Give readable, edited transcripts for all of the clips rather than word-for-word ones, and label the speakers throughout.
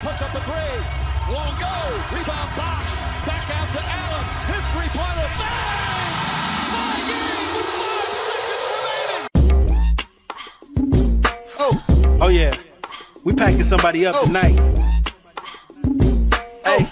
Speaker 1: Puts up a three. Won't go. Rebound Bosch. Back out to Allen. His three-pointer. Bang! Tie game with 5 seconds remaining.
Speaker 2: Oh yeah. We packing somebody up tonight. Hey.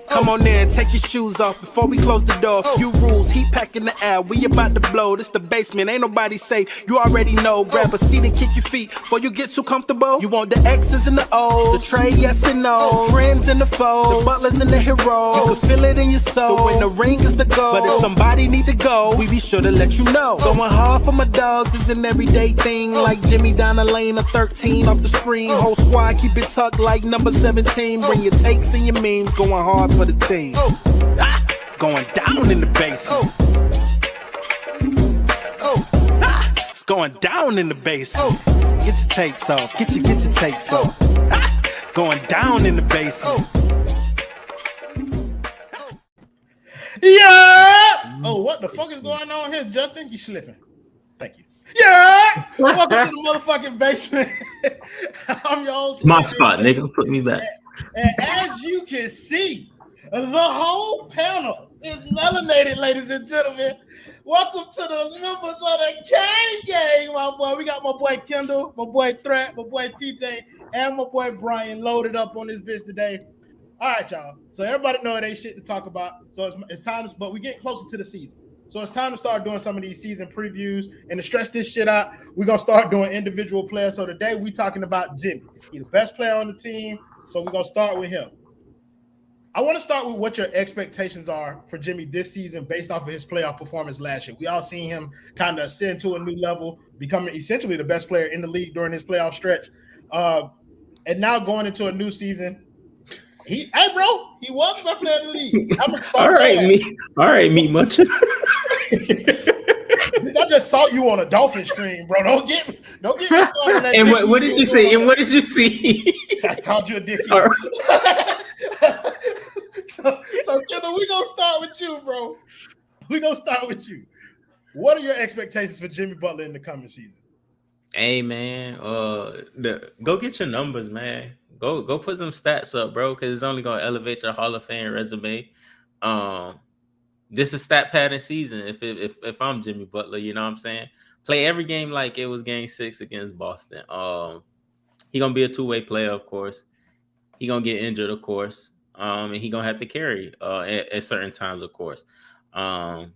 Speaker 2: Come on in, take your shoes off before we close the door. Few rules, heat packing the air, we about to blow. This the basement, ain't nobody safe, you already know. Grab a seat and kick your feet before you get too comfortable. You want the X's and the O's, the Trey, yes and no. Friends and the foes, the butlers and the heroes. You can feel it in your soul, but when the ring is the goal. But if somebody need to go, we be sure to let you know. Going hard for my dogs is an everyday thing. Like Jimmy down the lane of 13 off the screen. Whole squad keep it tucked like number 17. Bring your takes and your memes, going hard for the team. Going down in the basement. It's going down in the basement. Get your takes off. Get your takes off. Going down in the basement.
Speaker 3: Yeah. Oh, what the fuck is going on here, Justin? You slipping? Thank you. Yeah. Welcome to the motherfucking basement. I'm your old
Speaker 4: my spot, nigga. Put me back.
Speaker 3: And as you can see, the whole panel is melanated, ladies and gentlemen. Welcome to the members of the Cane Gang, my boy. We got my boy Kendale, my boy Threat, my boy TJ, and my boy Bryan loaded up on this bitch today. All right, y'all. So everybody know it ain't shit to talk about. So it's time, but we get closer to the season. So it's time to start doing some of these season previews. And to stretch this shit out, we're going to start doing individual players. So today we talking about Jimmy. He's the best player on the team. So we're going to start with him. I want to start with what your expectations are for Jimmy this season based off of his playoff performance last year. We all seen him kind of ascend to a new level, becoming essentially the best player in the league during his playoff stretch. And now going into a new season, he was the best player in the league.
Speaker 4: All right, me much.
Speaker 3: I just saw you on a dolphin stream, bro. Don't get me started.
Speaker 4: And what did you say? And what did you see?
Speaker 3: I called you a dick.
Speaker 4: Right.
Speaker 3: So Kendale, we're gonna start with you, bro. We're gonna start with you. What are your expectations for Jimmy Butler in the coming season?
Speaker 4: Hey man, go get your numbers, man. Go put some stats up, bro, because it's only gonna elevate your Hall of Fame resume. This is stat padding season. If I'm Jimmy Butler, you know what I'm saying? Play every game like it was Game 6 against Boston. He gonna be a two-way player, of course. He gonna get injured, of course. And he gonna have to carry at certain times, of course. And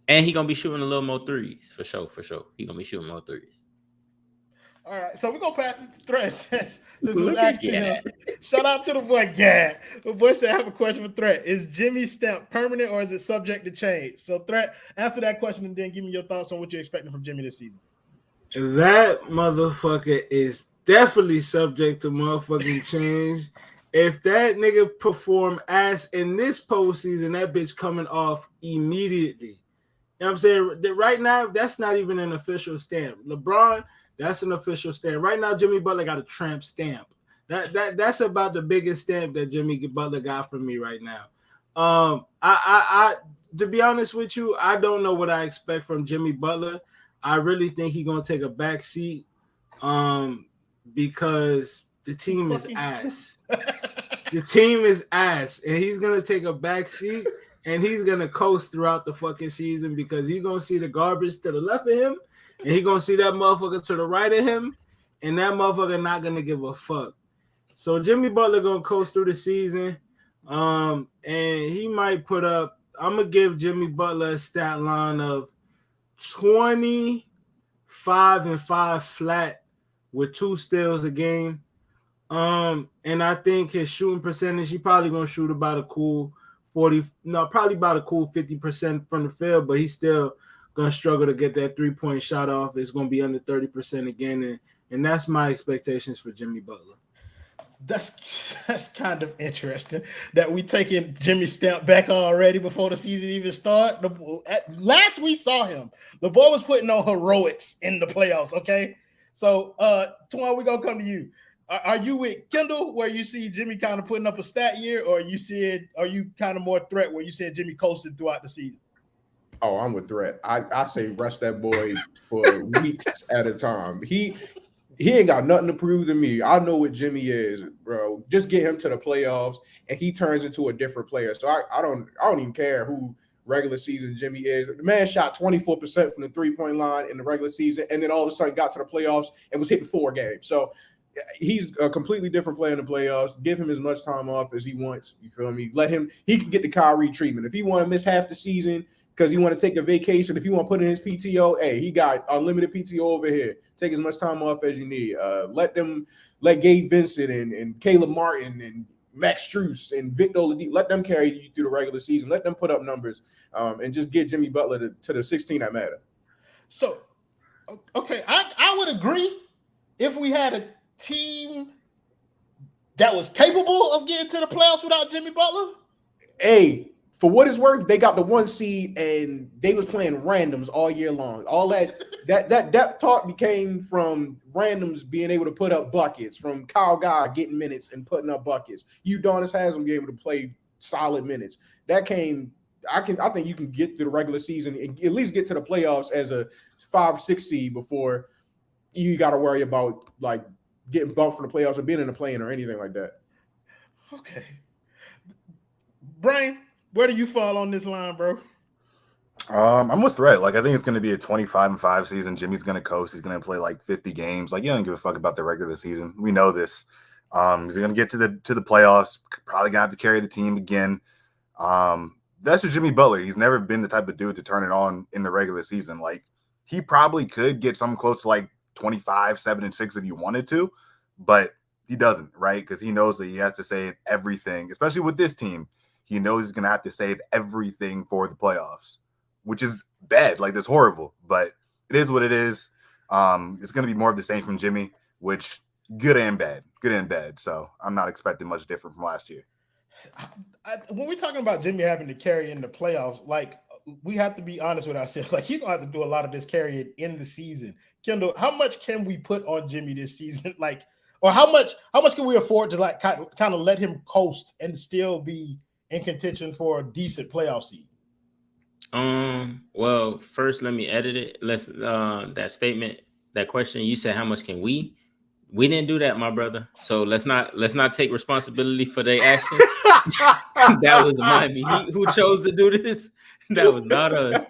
Speaker 4: he gonna be shooting a little more threes for sure. He gonna be shooting more threes.
Speaker 3: All right, so we're gonna pass this to Threat since it was asked to him. Shout out to the boy Gad. The boy said, I have a question for Threat. Is Jimmy's stamp permanent or is it subject to change? So Threat, answer that question and then give me your thoughts on what you're expecting from Jimmy this season.
Speaker 5: That motherfucker is definitely subject to motherfucking change. If that nigga perform as in this postseason, that bitch coming off immediately. You know what I'm saying? Right now, that's not even an official stamp. LeBron, that's an official stamp. Right now, Jimmy Butler got a tramp stamp. That's about the biggest stamp that Jimmy Butler got from me right now. I to be honest with you, I don't know what I expect from Jimmy Butler. I really think he's gonna take a back seat because the team is ass. The team is ass, and he's gonna take a back seat, and he's gonna coast throughout the fucking season because he's gonna see the garbage to the left of him, and he's gonna see that motherfucker to the right of him, and that motherfucker not gonna give a fuck. So Jimmy Butler gonna coast through the season, and he might put up. I'm gonna give Jimmy Butler a stat line of 25 and 5 flat with 2 steals a game. And I think his shooting percentage, he probably gonna shoot about a cool 50% from the field, but he's still gonna struggle to get that 3-point shot off. It's gonna be under 30% again, and that's my expectations for Jimmy Butler.
Speaker 3: That's kind of interesting that we taking Jimmy stamp back already before the season even start. Last we saw him, the boy was putting on heroics in the playoffs. Okay, so Twan, we gonna come to you. Are you with Kendale where you see Jimmy kind of putting up a stat year, or are you kind of more Threat where you said Jimmy coasted throughout the season?
Speaker 6: Oh, I'm with Threat. I say rest that boy for weeks at a time. He ain't got nothing to prove to me. I know what Jimmy is, bro. Just get him to the playoffs, and he turns into a different player. So I don't even care who regular season Jimmy is. The man shot 24% from the 3-point line in the regular season, and then all of a sudden got to the playoffs and was hitting 4 games. So he's a completely different player in the playoffs. Give him as much time off as he wants. You feel me? Let him. He can get the Kyrie treatment. If he want to miss half the season because he want to take a vacation, if he want to put in his PTO, hey, he got unlimited PTO over here. Take as much time off as you need. Let Gabe Vincent and Caleb Martin and Max Strus and Victor Oladipo, let them carry you through the regular season. Let them put up numbers, and just get Jimmy Butler to the 16 that matter.
Speaker 3: So, okay, I would agree if we had a team that was capable of getting to the playoffs without Jimmy Butler.
Speaker 6: Hey, for what it's worth, they got the 1 seed and they was playing randoms all year long. All that depth talk came from randoms being able to put up buckets, from Kyle Guy getting minutes and putting up buckets. Udonis Haslem being able to play solid minutes. That came. I think you can get through the regular season and at least get to the playoffs as a 5 or 6 seed before you got to worry about like getting bumped from the playoffs or being in the play-in or anything like that.
Speaker 3: Okay, Bryan, where do you fall on this line, bro?
Speaker 7: I'm with Threat. Like, I think it's going to be a 25-5 season. Jimmy's going to coast. He's going to play like 50 games. Like, you don't give a fuck about the regular season. We know this. He's going to get to the playoffs. Probably going to have to carry the team again. That's just Jimmy Butler. He's never been the type of dude to turn it on in the regular season. Like, he probably could get something close to like 25, 7 and 6 if you wanted to, but he doesn't, right? Because he knows that he has to save everything, especially with this team. He knows he's going to have to save everything for the playoffs, which is bad. Like, that's horrible, but it is what it is. It's going to be more of the same from Jimmy, which good and bad. So I'm not expecting much different from last year.
Speaker 3: When we're talking about Jimmy having to carry in the playoffs, like, we have to be honest with ourselves. Like, he's going to have to do a lot of this carrying in the season. Kendall, how much can we put on Jimmy this season? Like, or how much can we afford to like kind of let him coast and still be in contention for a decent playoff seed?
Speaker 4: Well, first let me edit it. Let's that statement, that question, you said how much can we? We didn't do that, my brother. So let's not take responsibility for their actions. That was the Miami Heat who chose to do this. That was not us.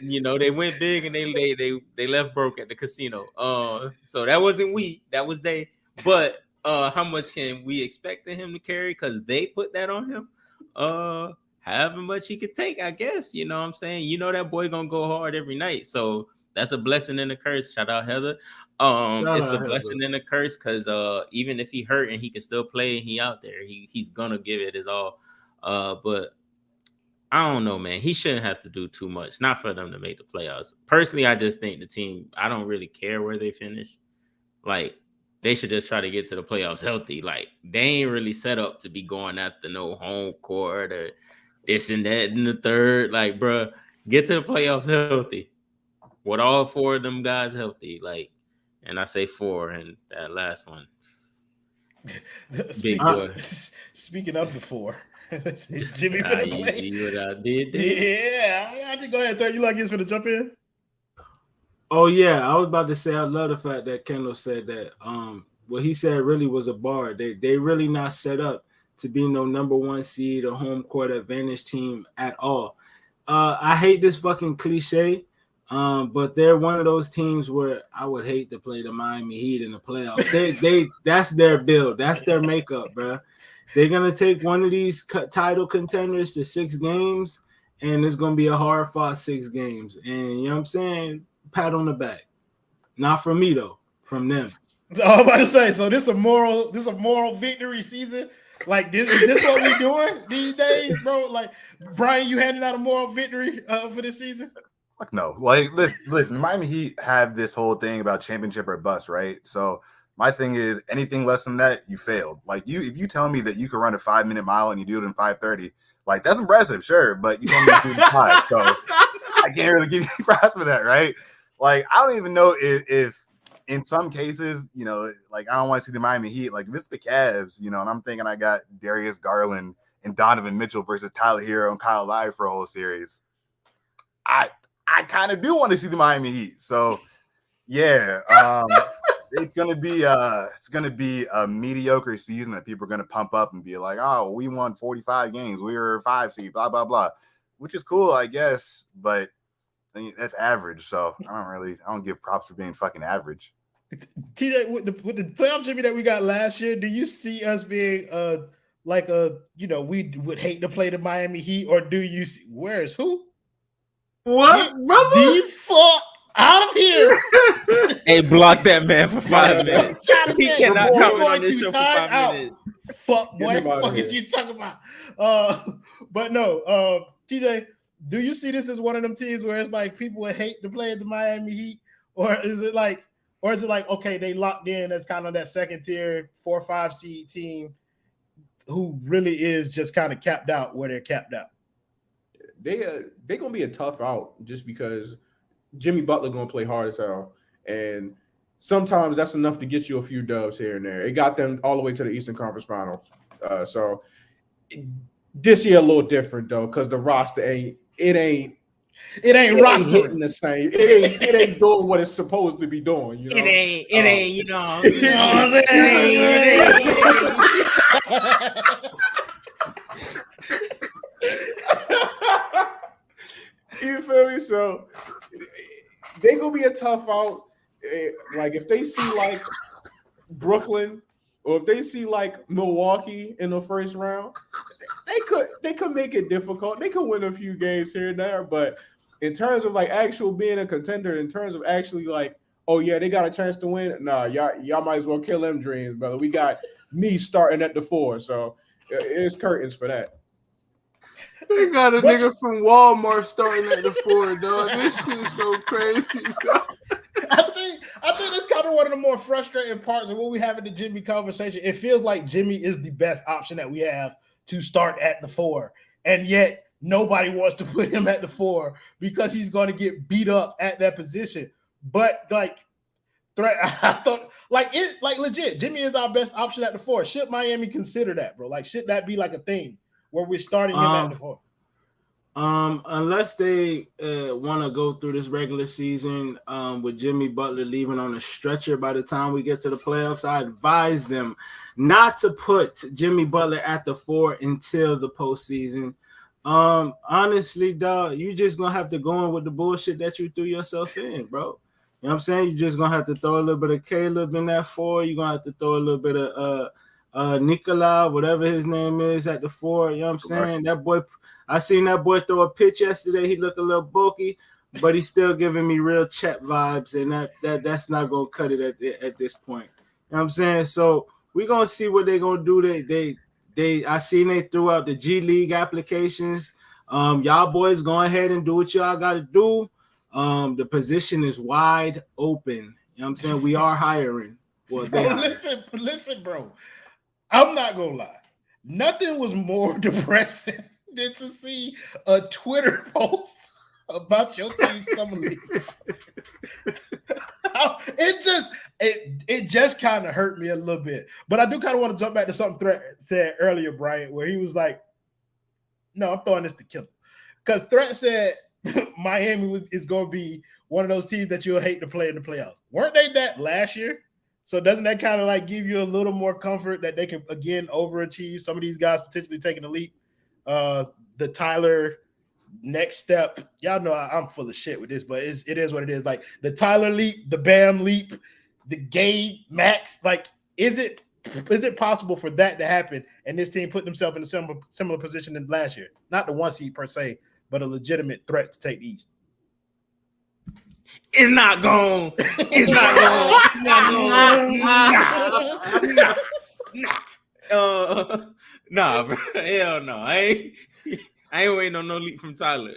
Speaker 4: You know, they went big and they left broke at the casino. So that wasn't we, that was they. But how much can we expect him to carry? Because they put that on him. However much he could take, I guess. You know what I'm saying? You know that boy gonna go hard every night. So that's a blessing and a curse. Shout out Heather. It's a blessing and a curse because even if he hurt and he can still play and he out there, he's gonna give it his all. But I don't know, man. He shouldn't have to do too much, not for them to make the playoffs. Personally, I just think the team, I don't really care where they finish. Like, they should just try to get to the playoffs healthy. Like, they ain't really set up to be going after no home court or this and that in the third. Like, bro, get to the playoffs healthy. With all 4 of them guys healthy. Like, and I say 4, and that last one. Big boy.
Speaker 3: Speaking of the 4. Is Jimmy for the play?
Speaker 4: You see what I did there?
Speaker 3: Yeah, I just go ahead and throw you like he's for the jump in.
Speaker 5: Oh yeah, I was about to say I love the fact that Kendall said that. What he said really was a bar. They really not set up to be no number 1 seed or home court advantage team at all. I hate this fucking cliche, but they're one of those teams where I would hate to play the Miami Heat in the playoffs. They that's their build, that's their makeup, bro. They're going to take one of these title contenders to 6 games, and it's going to be a hard-fought 6 games. And, you know what I'm saying? Pat on the back. Not from me, though. From them.
Speaker 3: So I was about to say, so this a moral victory season? Like, is this what we doing these days, bro? Like, Bryan, you handing out a moral victory for this season?
Speaker 7: Fuck no. Like, listen, Miami Heat have this whole thing about championship or bust, right? So my thing is, anything less than that, you failed. Like, if you tell me that you can run a 5-minute mile and you do it in 5:30, like, that's impressive, sure, but you told me to do it in 5, so I can't really give you props for that, right? Like, I don't even know if in some cases, you know, like, I don't want to see the Miami Heat. Like, if it's the Cavs, you know, and I'm thinking I got Darius Garland and Donovan Mitchell versus Tyler Hero and Kyle Lowry for a whole series, I kind of do want to see the Miami Heat. So, yeah. it's gonna be a mediocre season that people are gonna pump up and be like, oh, we won 45 games, we were 5 seed, blah blah blah, which is cool, I guess, but that's average. So I don't give props for being fucking average.
Speaker 3: TJ, with the playoff Jimmy that we got last year, do you see us being we would hate to play the Miami Heat, or do you see where's who?
Speaker 5: What, brother?
Speaker 3: The fuck out of here!
Speaker 4: Hey, block that man for 5 minutes. He cannot come on this show for 5 minutes.
Speaker 3: Fuck, boy, what the fuck is you talking about? But no, TJ, do you see this as one of them teams where it's like people would hate to play at the Miami Heat, or is it like okay, they locked in as kind of that second tier 4 or 5 seed team who really is just kind of capped out where they're capped out?
Speaker 6: They're gonna be a tough out just because Jimmy Butler gonna play hard as hell, and sometimes that's enough to get you a few dubs here and there. It got them all the way to the Eastern Conference Finals. So this year a little different though, because the roster ain't hitting the same. It ain't doing what it's supposed to be doing. You know? It ain't. You know what I'm saying? You feel me? So they gonna be a tough out. Like if they see like Brooklyn or if they see like Milwaukee in the first round, they could make it difficult. They could win a few games here and there, but in terms of like actual being a contender, in terms of actually like, oh yeah, they got a chance to win. Nah, y'all might as well kill them dreams, brother. We got me starting at the 4, so it's curtains for that.
Speaker 5: They got a nigga from Walmart starting at the 4, dog. This shit is so crazy, dog.
Speaker 3: I think that's kind of one of the more frustrating parts of what we have in the Jimmy conversation. It feels like Jimmy is the best option that we have to start at the 4, and yet nobody wants to put him at the 4 because he's going to get beat up at that position. But I thought legit, Jimmy is our best option at the 4. Should Miami consider that, bro? Like, should that be like a thing where we're starting him at the 4?
Speaker 5: Unless they want to go through this regular season with Jimmy Butler leaving on a stretcher by the time we get to the playoffs, I advise them not to put Jimmy Butler at the 4 until the postseason. Honestly, dog, you just gonna have to go in with the bullshit that you threw yourself in, bro. You know what I'm saying? You're just gonna have to throw a little bit of Caleb in that 4. You're gonna have to throw a little bit of Nikolai, whatever his name is, at the 4. You know what I'm saying? That boy, I seen that boy throw a pitch yesterday. He looked a little bulky, but he's still giving me real Chet vibes, and that's not gonna cut it at this point. You know what I'm saying? So we're gonna see what they're gonna do. I seen they threw out the G League applications. Y'all boys go ahead and do what y'all gotta do. The position is wide open. You know what I'm saying? We are hiring. Well,
Speaker 3: listen, bro. I'm not gonna lie. Nothing was more depressing than to see a Twitter post about your team summer league. It just kind of hurt me a little bit. But I do kind of want to jump back to something Threat said earlier, Brian, where he was like, no, I'm throwing this to kill him. Because Threat said Miami is going to be one of those teams that you'll hate to play in the playoffs. Weren't they that last year? So doesn't that kind of like give you a little more comfort that they can, again, overachieve? Some of these guys potentially taking a leap. The Tyler next step, y'all know I'm full of shit with this, but it is what it is. Like the Tyler leap, the Bam leap, the Gabe Max. Like, is it possible for that to happen and this team put themselves in a similar position than last year? Not the 1 seed per se, but a legitimate threat to take the East.
Speaker 4: It's not going. It's not going. Nah, bro. Hell no. I ain't waiting on no leap from Tyler.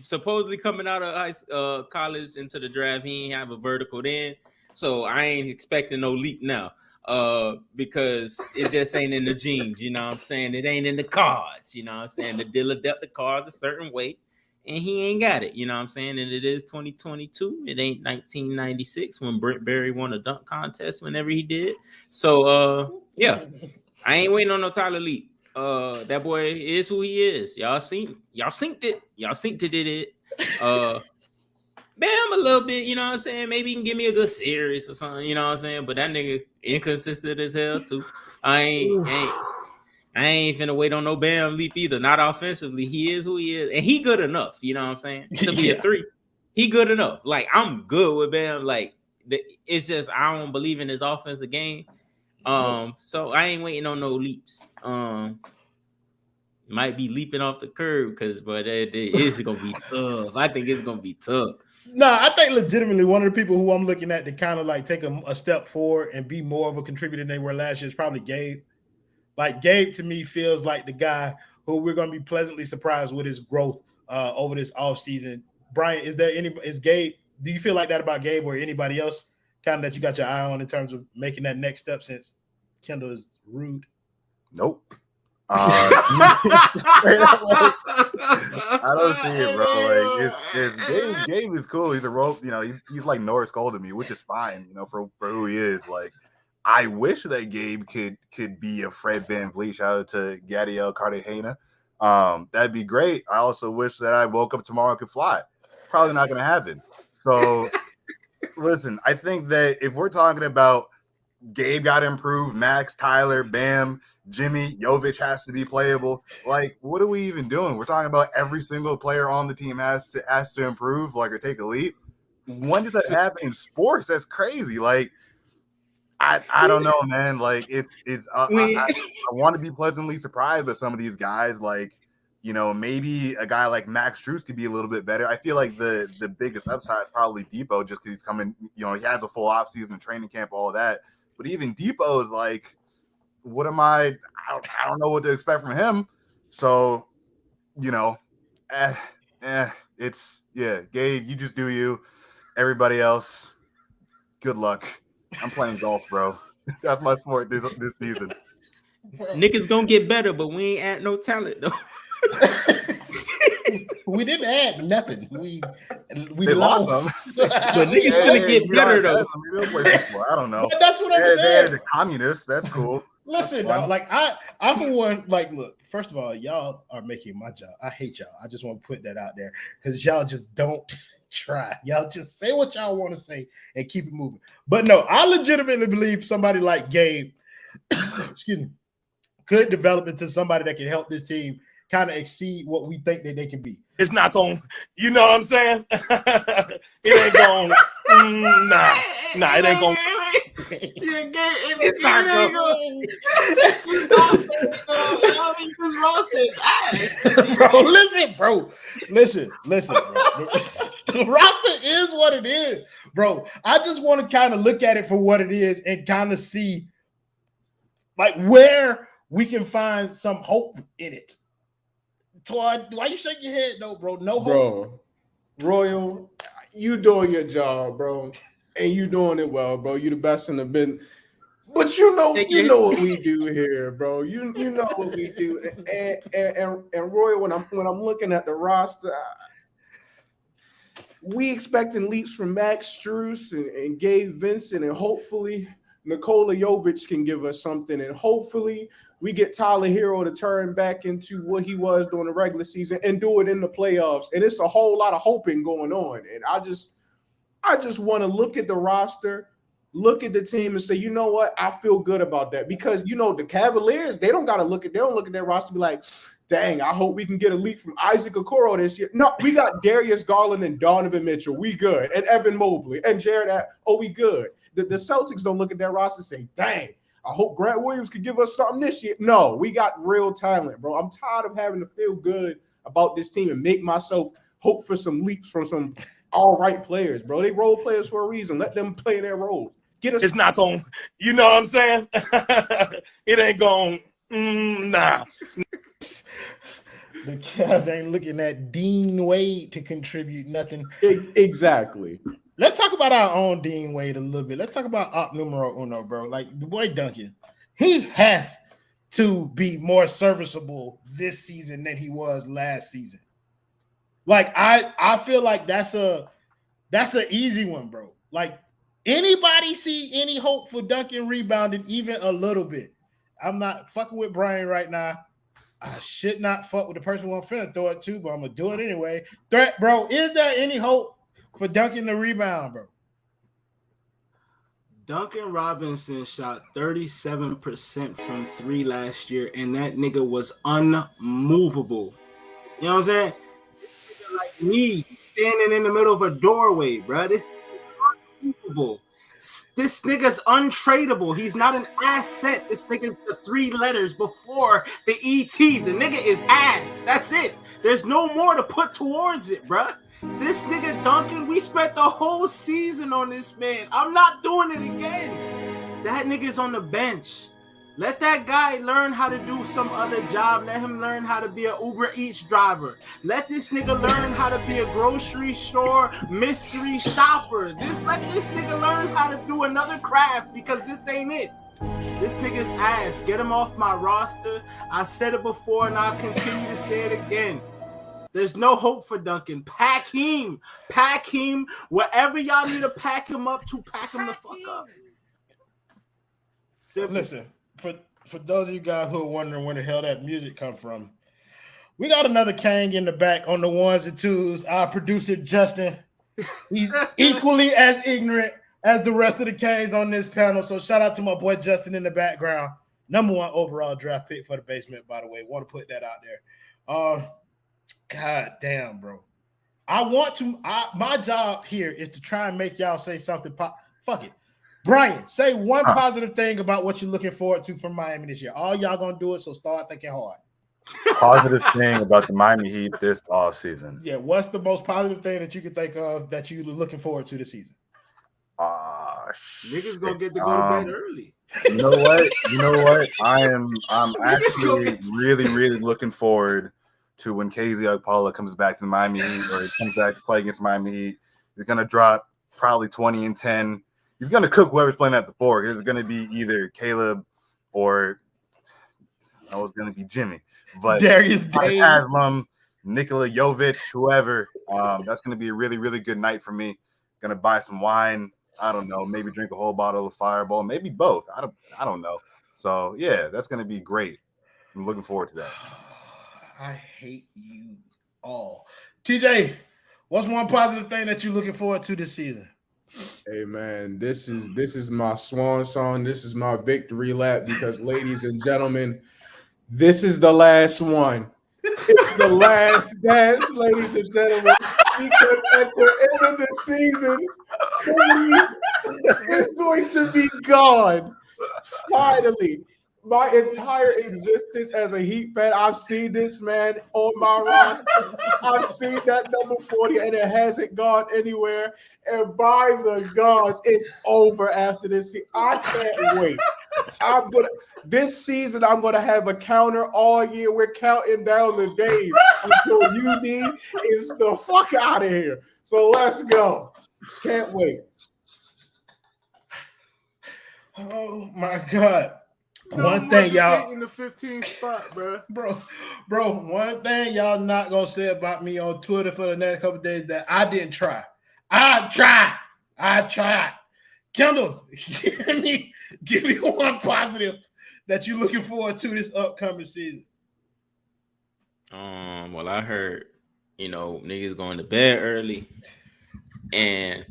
Speaker 4: Supposedly coming out of college into the draft, he ain't have a vertical then, so I ain't expecting no leap now. Because it just ain't in the genes, you know what I'm saying? It ain't in the cards, you know what I'm saying? The dealer dealt the cards a certain way, and he ain't got it, you know what I'm saying? And it is 2022. It ain't 1996 when Brent Berry won a dunk contest whenever he did. So, yeah, I ain't waiting on no Tyler leap. That boy is who he is. Y'all synced it. Y'all synced it. Bam a little bit, you know what I'm saying? Maybe he can give me a good series or something, you know what I'm saying? But that nigga inconsistent as hell too. I ain't finna wait on no Bam leap either. Not offensively. He is who he is. And he good enough, you know what I'm saying? To be a 3. He good enough. Like, I'm good with Bam. Like, it's just I don't believe in his offensive game. So I ain't waiting on no leaps. Might be leaping off the curb because, but it is gonna be tough. I think it's gonna be tough.
Speaker 3: No, I think legitimately one of the people who I'm looking at to kind of like take a step forward and be more of a contributor than they were last year is probably Gabe. Like Gabe to me feels like the guy who we're going to be pleasantly surprised with his growth over this offseason. Bryan, is Gabe, do you feel like that about Gabe or anybody else kind of that you got your eye on in terms of making that next step since Kendale is rude?
Speaker 7: Nope. I don't see it, bro. Like it's Gabe is cool. He's a role, you know, he's like Norris Cole to me, which is fine, you know, for who he is. Like, I wish that Gabe could be a Fred VanVleet. Shout out to Gadiel Cartagena. That'd be great. I also wish that I woke up tomorrow and could fly. Probably not gonna happen. So listen, I think that if we're talking about Gabe got improved, Max, Tyler, Bam, Jimmy, Jovic has to be playable. Like, what are we even doing? We're talking about every single player on the team has to improve, like, or take a leap. When does that happen in sports? That's crazy. Like, I don't know, man. Like, I want to be pleasantly surprised by some of these guys. Like, you know, maybe a guy like Max Strus could be a little bit better. I feel like the biggest upside is probably Depot, just because he's coming. You know, he has a full offseason, training camp, all of that. But even Depot is like, what am I don't know what to expect from him. So, you know, Gabe, you just do you. Everybody else, good luck. I'm playing golf, bro. That's my sport this season.
Speaker 4: Niggas gonna get better, but we ain't add no talent though.
Speaker 3: We didn't add nothing. We
Speaker 7: lost
Speaker 3: some.
Speaker 4: But niggas gonna get better though.
Speaker 7: I don't know.
Speaker 3: But that's what I'm saying.
Speaker 7: The communists, that's cool.
Speaker 3: Listen, dog, like I for one, like, look, first of all, y'all are making my job. I hate y'all. I just want to put that out there because y'all just don't try. Y'all just say what y'all want to say and keep it moving. But no, I legitimately believe somebody like Gabe, excuse me, could develop into somebody that can help this team kind of exceed what we think that they can be.
Speaker 1: It's not going, you know what I'm saying? It ain't going, nah, it ain't going.
Speaker 5: It's not going.
Speaker 3: Bro, listen, bro. The roster is what it is, bro. I just want to kind of look at it for what it is and kind of see like where we can find some hope in it. Todd, why you shake your head though, bro? No hope.
Speaker 6: Bro, Royal, you doing your job, bro. And you doing it well, bro. You the best in the business. But you know what we do here, bro. You know what we do. And Roy, when I'm looking at the roster, we expecting leaps from Max Strus and Gabe Vincent, and hopefully Nikola Jovic can give us something, and hopefully we get Tyler Hero to turn back into what he was during the regular season and do it in the playoffs. And it's a whole lot of hoping going on. And I just want to look at the roster, look at the team, and say, you know what? I feel good about that. Because, you know, the Cavaliers, they don't look at their roster and be like, dang, I hope we can get a leap from Isaac Okoro this year. No, we got Darius Garland and Donovan Mitchell. We good. And Evan Mobley and Jared. We good. The Celtics don't look at their roster and say, dang, I hope Grant Williams could give us something this year. No, we got real talent, bro. I'm tired of having to feel good about this team and make myself hope for some leaps from some all right players, bro. They role players for a reason. Let them play their roles. Get us.
Speaker 1: It's not going, you know what I'm saying? It ain't going, nah.
Speaker 3: The Cavs ain't looking at Dean Wade to contribute nothing.
Speaker 6: Exactly.
Speaker 3: Let's talk about our own Dean Wade a little bit. Let's talk about op numero uno, bro. Like the boy Duncan, he has to be more serviceable this season than he was last season. Like I feel like that's an easy one, bro. Like anybody see any hope for Duncan rebounding even a little bit? I'm not fucking with Bryan right now. I should not fuck with the person who I'm finna throw it to, but I'm gonna do it anyway. Threat, bro, is there any hope for Duncan the rebound, bro.
Speaker 5: Duncan Robinson shot 37% from 3 last year, and that nigga was unmovable. You know what I'm saying? Like me standing in the middle of a doorway, bro. This is unmovable. This nigga's untradeable. He's not an asset. This nigga's the 3 letters before the ET. The nigga is ass. That's it. There's no more to put towards it, bro. This nigga Duncan, we spent the whole season on this man. I'm not doing it again. That nigga's on the bench. Let that guy learn how to do some other job. Let him learn how to be an Uber Eats driver. Let this nigga learn how to be a grocery store mystery shopper. Let this nigga learn how to do another craft because this ain't it. This nigga's ass. Get him off my roster. I said it before and I'll continue to say it again. There's no hope for Duncan. Pack him. Wherever y'all need to pack him up to, pack him the fuck up.
Speaker 3: Listen. For those of you guys who are wondering where the hell that music come from, we got another Kang in the back on the ones and twos. Our producer, Justin, he's equally as ignorant as the rest of the Kangs on this panel. So shout out to my boy Justin in the background. #1 overall draft pick for the basement, by the way. Want to put that out there. God damn, bro. My job here is to try and make y'all say something. Fuck it. Bryan, say one positive thing about what you're looking forward to from Miami this year. All y'all gonna do it, so start thinking hard.
Speaker 7: Positive thing about the Miami Heat this offseason.
Speaker 3: Yeah, what's the most positive thing that you can think of that you're looking forward to this season?
Speaker 5: Niggas gonna get to go to bed early.
Speaker 7: You know what? I'm actually really looking forward to when KZ Okpala comes back to the Miami Heat, or he comes back to play against Miami Heat. He's gonna drop probably 20 and 10. He's going to cook whoever's playing at the 4. It's going to be either Caleb or I was going to be Jimmy. But
Speaker 3: Darius Days,
Speaker 7: Haslam, Nikola Jovic, whoever. That's going to be a really good night for me. Going to buy some wine. I don't know. Maybe drink a whole bottle of Fireball. Maybe both. I don't know. So, yeah, that's going to be great. I'm looking forward to that.
Speaker 3: I hate you all. TJ, what's one positive thing that you're looking forward to this season?
Speaker 6: Hey man, this is my swan song. This is my victory lap because, ladies and gentlemen, this is the last one. It's the last dance, ladies and gentlemen. Because at the end of the season, Philly is going to be gone. Finally, my entire existence as a Heat fan, I've seen this man on my roster. I've seen that number 40, and it hasn't gone anywhere. And by the gods, it's over after this season. I can't wait. This season, I'm gonna have a counter all year. We're counting down the days until UD is the fuck out of here. So let's go. Can't wait.
Speaker 3: Oh my god. One thing y'all
Speaker 5: in the 15th spot, bro.
Speaker 3: One thing y'all not gonna say about me on Twitter for the next couple of days that I didn't try. I tried. Kendall, give me one positive that you're looking forward to this upcoming season.
Speaker 4: Well, I heard, niggas going to bed early, and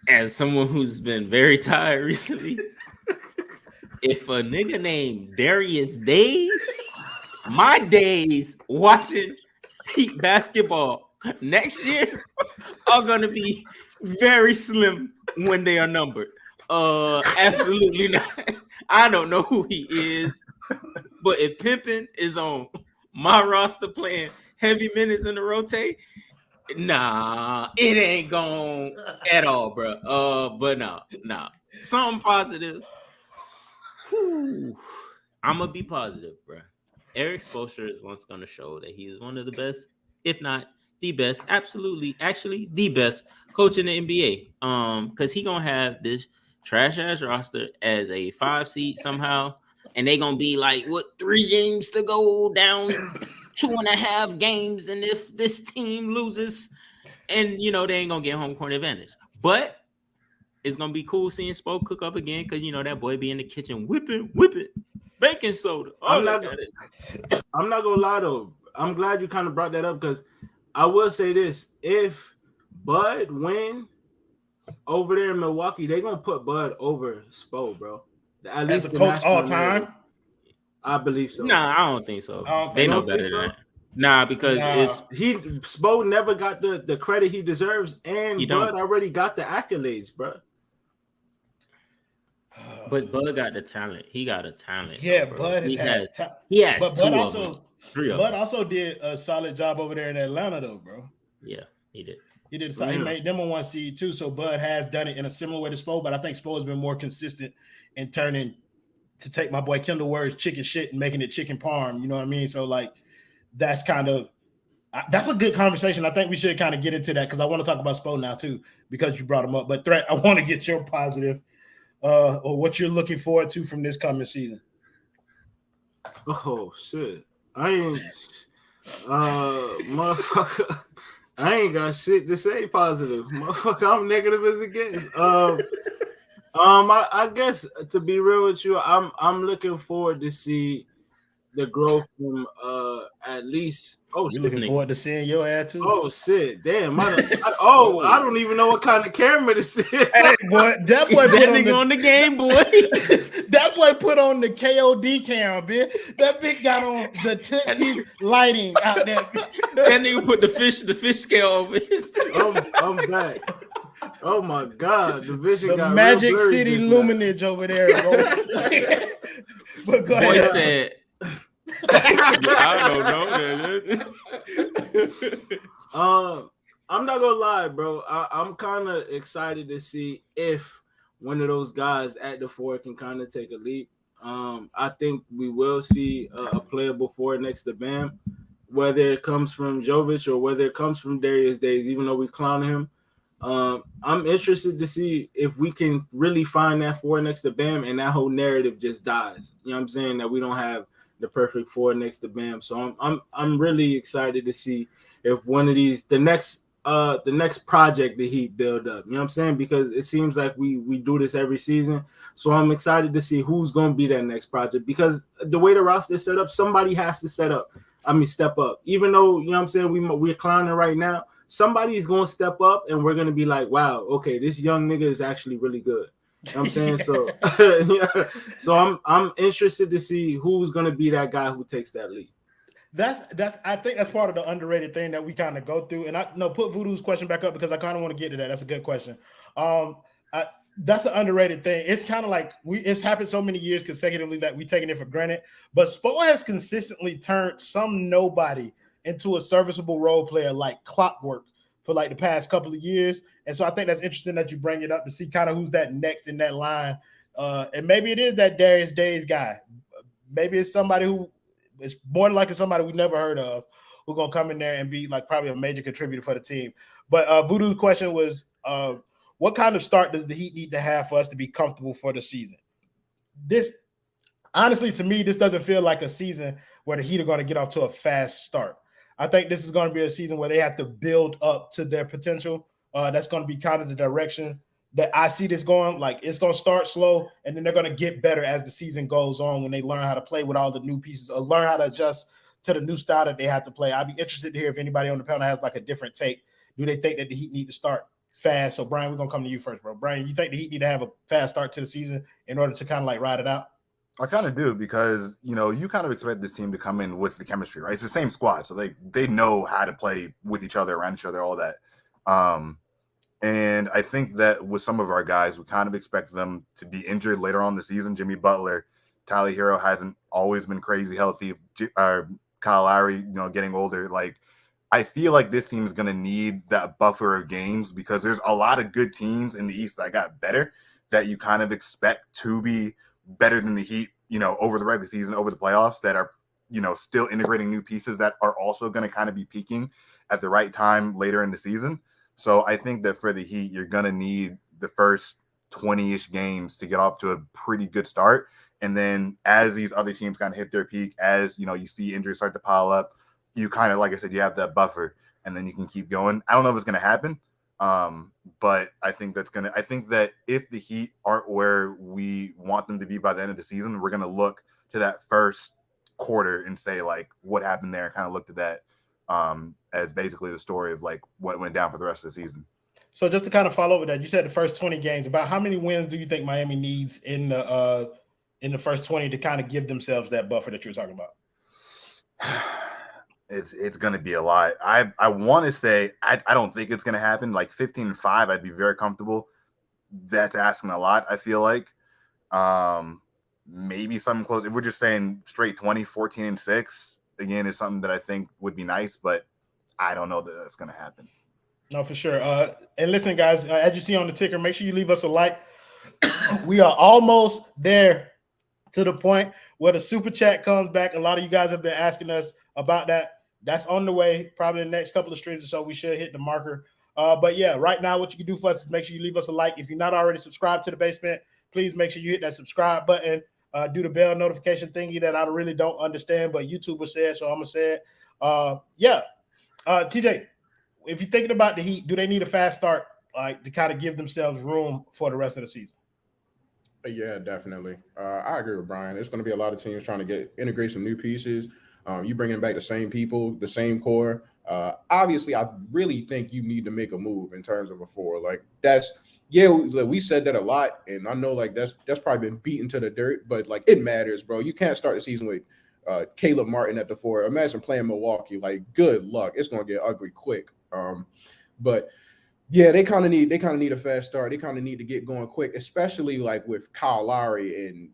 Speaker 4: as someone who's been very tired recently, if a nigga named Darius Days, my days watching Heat basketball next year are gonna be very slim when they are numbered. Absolutely not. I don't know who he is, but if Pimpin is on my roster playing heavy minutes in the rotate, nah, it ain't gone at all, bro. But nah, something positive. Whew. I'm gonna be positive, bro. Eric Spoelstra is once gonna show that he is one of the best, if not the best, actually the best coach in the NBA. Because he gonna have this trash ass roster as a 5 seed somehow, and they gonna be like, 3 games to go, down 2.5 games, and if this team loses, and they ain't gonna get home court advantage. But it's gonna be cool seeing Spo cook up again, because that boy be in the kitchen whipping baking soda. I'm not gonna lie though. I'm glad you kind of brought that up, because
Speaker 5: I will say this: if Bud win over there in Milwaukee, they're gonna put Bud over Spo, bro. At
Speaker 3: As
Speaker 5: least
Speaker 3: a
Speaker 5: the
Speaker 3: coach all
Speaker 5: national narrative.
Speaker 3: time.
Speaker 5: I believe so.
Speaker 4: Nah, I don't think so.
Speaker 3: I don't
Speaker 4: They
Speaker 3: think
Speaker 4: know
Speaker 5: so.
Speaker 4: better
Speaker 5: Think
Speaker 4: than
Speaker 5: so?
Speaker 4: that. Nah, because it's
Speaker 5: Spo never got the credit he deserves, and
Speaker 4: He
Speaker 5: Bud
Speaker 4: don't.
Speaker 5: already got the accolades, bro.
Speaker 4: But Bud got the talent. He got a talent.
Speaker 3: Yeah,
Speaker 4: though, bro.
Speaker 3: Bud has
Speaker 4: He
Speaker 3: had.
Speaker 4: has
Speaker 3: But
Speaker 4: two
Speaker 3: Bud
Speaker 4: of them,
Speaker 3: also,
Speaker 4: 3 of
Speaker 3: Bud
Speaker 4: them.
Speaker 3: also did a solid job over there in Atlanta, though, bro.
Speaker 4: Yeah, he did.
Speaker 3: He did. He made them a 1 seed too. So Bud has done it in a similar way to Spo, but I think Spo has been more consistent in turning, to take my boy Kendall words, chicken shit and making it chicken parm. You know what I mean? So like, that's kind of that's a good conversation. I think we should kind of get into that because I want to talk about Spo now too because you brought him up. But Threat, I want to get your positive or what you're looking forward to from this coming season.
Speaker 5: Oh shit! I ain't, motherfucker. I ain't got shit to say positive, motherfucker. I'm negative as it gets. I guess to be real with you, I'm looking forward to see the growth from at least. Oh,
Speaker 3: We're looking forward to seeing your ad too.
Speaker 5: Oh shit! Damn! I don't even know what kind of camera this is.
Speaker 3: Hey, boy, that boy put
Speaker 4: on the Game Boy.
Speaker 3: That boy put on the KOD cam, bitch. That bitch got on the Tootsie lighting out there.
Speaker 4: That nigga put the fish scale over his.
Speaker 5: I'm back. Oh my god, the vision got
Speaker 3: Magic
Speaker 5: real blurry
Speaker 3: City
Speaker 5: just
Speaker 3: luminage over there, bro. But go
Speaker 4: Boy
Speaker 3: ahead.
Speaker 4: said, I don't know.
Speaker 5: I'm not gonna lie, bro. I'm kind of excited to see if one of those guys at the 4 can kind of take a leap. I think we will see a playable 4 next to Bam, whether it comes from Jovic or whether it comes from Darius Days, even though we clown him. I'm interested to see if we can really find that 4 next to Bam and that whole narrative just dies. You know what I'm saying? That we don't have the perfect 4 next to Bam. So I'm really excited to see if one of these the next project the Heat build up. You know what I'm saying? Because it seems like we do this every season. So I'm excited to see who's going to be that next project, because the way the roster is set up, somebody has to step up. Even though, you know what I'm saying, we're clowning right now, somebody's going to step up and we're going to be like, wow, okay, this young nigga is actually really good. You know what I'm saying? So yeah. So I'm interested to see who's going to be that guy who takes that lead.
Speaker 3: I think that's part of the underrated thing that we kind of go through. And put Voodoo's question back up because I kind of want to get to that. That's a good question. That's an underrated thing. It's kind of like it's happened so many years consecutively that we taking it for granted. But Spo has consistently turned some nobody into a serviceable role player like clockwork for like the past couple of years. And so I think that's interesting that you bring it up to see kind of who's that next in that line. And maybe it is that Darius Days guy. Maybe it's somebody who is more than likely somebody we never heard of who's going to come in there and be like probably a major contributor for the team. But Voodoo's question was, what kind of start does the Heat need to have for us to be comfortable for the season? This, honestly, to me, this doesn't feel like a season where the Heat are going to get off to a fast start. I think this is going to be a season where they have to build up to their potential. That's going to be kind of the direction that I see this going. Like, it's going to start slow, and then they're going to get better as the season goes on when they learn how to play with all the new pieces or learn how to adjust to the new style that they have to play. I'd be interested to hear if anybody on the panel has like a different take. Do they think that the Heat need to start fast? So, Brian, we're going to come to you first, bro. Brian, you think the Heat need to have a fast start to the season in order to kind of like ride it out?
Speaker 7: I kind of do, because, you know, you kind of expect this team to come in with the chemistry, right? It's the same squad, so they know how to play with each other, around each other, all that. And I think that with some of our guys, we kind of expect them to be injured later on in the season. Jimmy Butler, Tyler Hero hasn't always been crazy healthy. Kyle Lowry, you know, getting older. Like, I feel like this team is going to need that buffer of games, because there's a lot of good teams in the East that got better that you kind of expect to be better than the Heat, you know, over the regular season, over the playoffs, that are, you know, still integrating new pieces that are also going to kind of be peaking at the right time later in the season. So I think that for the Heat, you're going to need the first 20-ish games to get off to a pretty good start. And then as these other teams kind of hit their peak, as, you know, you see injuries start to pile up, you kind of, like I said, you have that buffer, and then you can keep going. I don't know if it's going to happen. But I think that if the Heat aren't where we want them to be by the end of the season, we're going to look to that first quarter and say, like, what happened there? Kind of look to that. as basically the story of like what went down for the rest of the season.
Speaker 3: So just to kind of follow up with that, you said the first 20 games. About how many wins do you think Miami needs in the first 20 to kind of give themselves that buffer that you were talking about?
Speaker 7: It's going to be a lot. I want to say I don't think it's going to happen. Like 15-5, I'd be very comfortable. That's asking a lot, I feel like. Maybe something close. If we're just saying straight 20, 14-6, again, is something that I think would be nice, but I don't know that that's going to happen.
Speaker 3: No, for sure. And listen, guys, as you see on the ticker, make sure you leave us a like. We are almost there to the point where the super chat comes back. A lot of you guys have been asking us about that. That's on the way. Probably in the next couple of streams or so, we should hit the marker. But yeah, right now, what you can do for us is make sure you leave us a like. If you're not already subscribed to the basement, please make sure you hit that subscribe button. Do the bell notification thingy that I really don't understand, but YouTube will say it, so I'm going to say it. TJ, if you're thinking about the Heat, do they need a fast start to kind of give themselves room for the rest of the season?
Speaker 6: Yeah, definitely. I agree with Brian. It's going to be a lot of teams trying to integrate some new pieces. You bringing back the same people, the same core. Obviously, I really think you need to make a move in terms of a four. Like we said that a lot, and I know like that's probably been beaten to the dirt, but like it matters, bro. You can't start the season with Caleb Martin at the four. Imagine playing Milwaukee. Like, good luck. It's going to get ugly quick. But yeah, they kind of need a fast start. They kind of need to get going quick, especially like with Kyle Lowry and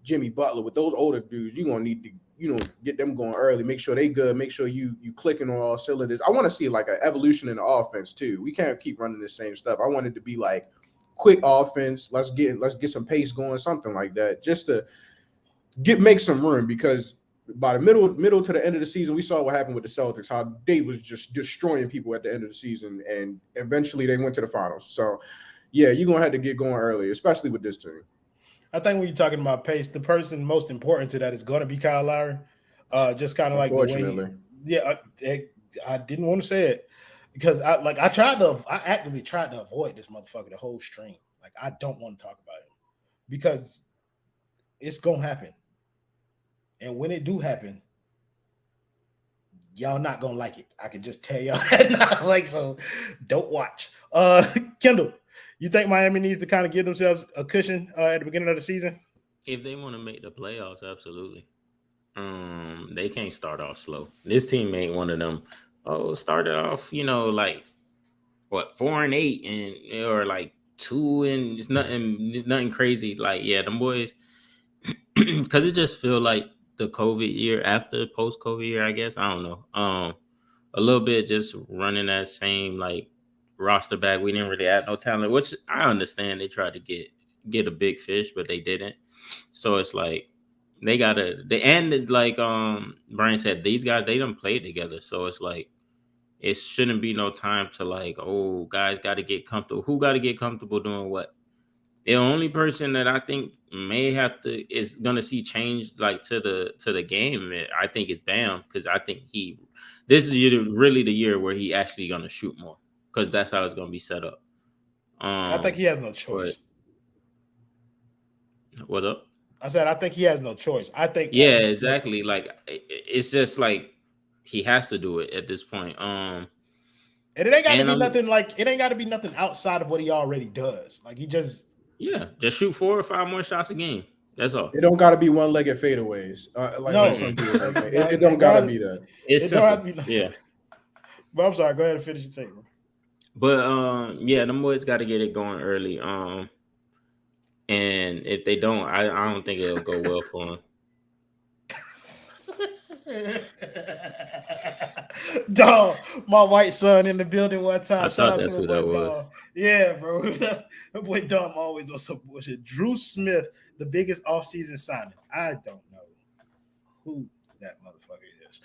Speaker 6: Jimmy Butler. With those older dudes, you're gonna need to get them going early. Make sure they good. Make sure you clicking on all cylinders. I want to see like an evolution in the offense too. We can't keep running the same stuff. I want it to be like quick offense. Let's get some pace going, something like that, just to make some room, because by the middle to the end of the season, we saw what happened with the Celtics, how they was just destroying people at the end of the season, and eventually they went to the finals. So, yeah, you're going to have to get going early, especially with this team.
Speaker 3: I think when you're talking about pace, the person most important to that is going to be Kyle Lowry. Just kind of like the way I didn't want to say it because I actively tried to avoid this motherfucker the whole stream. Like, I don't want to talk about him because it's going to happen. And when it do happen, y'all not gonna like it. I can just tell y'all that. So don't watch. Kendall, you think Miami needs to kind of give themselves a cushion at the beginning of the season?
Speaker 4: If they want to make the playoffs, absolutely. They can't start off slow. This team ain't one of them. Started off, like what 4-8 and or like 2 and it's nothing crazy. Like, yeah, them boys, because it just feel like the COVID year after post-COVID year, I guess. I don't know. A little bit just running that same like roster back. We didn't really add no talent, which I understand. They tried to get a big fish, but they didn't. So it's like they ended like Brian said, these guys, they done played together. So it's like it shouldn't be no time to like, oh, guys got to get comfortable. Who got to get comfortable doing what? The only person that I think is gonna see change like to the game, I think is Bam, because I think this is really the year where he actually gonna shoot more, because that's how it's gonna be set up.
Speaker 3: I think he has no choice.
Speaker 4: What's up?
Speaker 3: I said I think he has no choice. I think
Speaker 4: exactly. Like it's just like he has to do it at this point. And
Speaker 3: it ain't got to be nothing like it ain't got to be nothing outside of what he already does. Like he just.
Speaker 4: Yeah, just shoot 4 or 5 more shots a game. That's all.
Speaker 6: It don't got to be one-legged fadeaways. Like some people like it don't got to be that.
Speaker 4: It don't have to be. Yeah.
Speaker 3: But I'm sorry. Go ahead and finish your take.
Speaker 4: But yeah, them boys got to get it going early. And if they don't, I don't think it'll go well for them.
Speaker 3: Dog, my white son in the building one time.
Speaker 4: I thought that's who that was.
Speaker 3: Yeah, bro. That boy Dom always on some bullshit. Drew Smith, the biggest offseason signing. I don't know who that motherfucker is.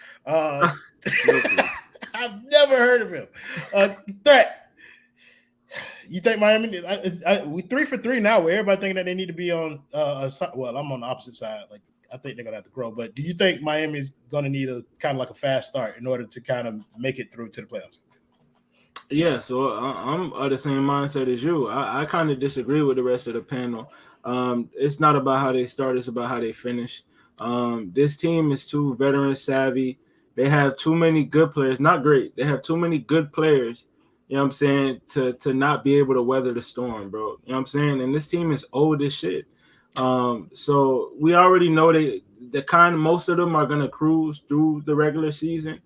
Speaker 3: I've never heard of him. Threat. You think Miami? We 3 for 3 now. Where everybody thinking that they need to be on. Well, I'm on the opposite side. Like I think they're gonna have to grow. But do you think Miami's gonna need a kind of like a fast start in order to kind of make it through to the playoffs?
Speaker 5: Yeah, so I'm of the same mindset as you. I kind of disagree with the rest of the panel. It's not about how they start; it's about how they finish. This team is too veteran savvy They have too many good players. Not great. They have too many good players, you know what I'm saying, to not be able to weather the storm, bro. You know what I'm saying? And this team is old as shit. So we already know most of them are gonna cruise through the regular season.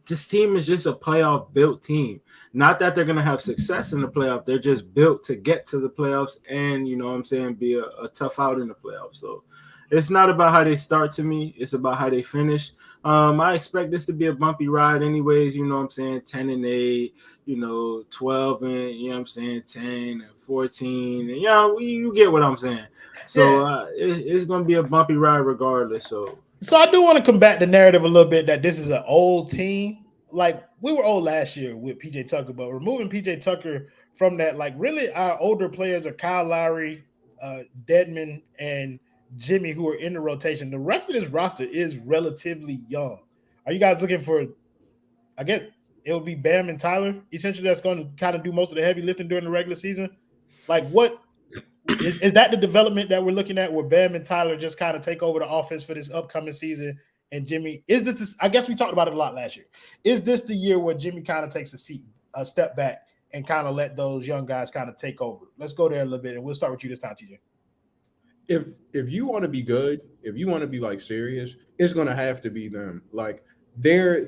Speaker 5: This team is just a playoff built team. Not that they're gonna have success in the playoff. They're just built to get to the playoffs and, you know what I'm saying, be a tough out in the playoffs. So it's not about how they start to me. It's about how they finish. I expect this to be a bumpy ride anyways, you know what I'm saying, 10-8, 12 and, you know what I'm saying, 10 and 14. And, you get what I'm saying. So it's going to be a bumpy ride regardless. So
Speaker 3: I do want to combat the narrative a little bit that this is an old team. Like, we were old last year with PJ Tucker, but removing PJ Tucker from that, like, really our older players are Kyle Lowry, Dedmon, and Jimmy, who are in the rotation. The rest of this roster is relatively young. Are you guys looking for, I guess it would be Bam and Tyler, essentially, that's going to kind of do most of the heavy lifting during the regular season? Like, what is that the development that we're looking at where Bam and Tyler just kind of take over the offense for this upcoming season? And Jimmy, is this, I guess we talked about it a lot last year. Is this the year where Jimmy kind of takes a step back and kind of let those young guys kind of take over? Let's go there a little bit, and we'll start with you this time, TJ.
Speaker 6: If you want to be good, if you want to be like serious, it's gonna have to be them. Like they're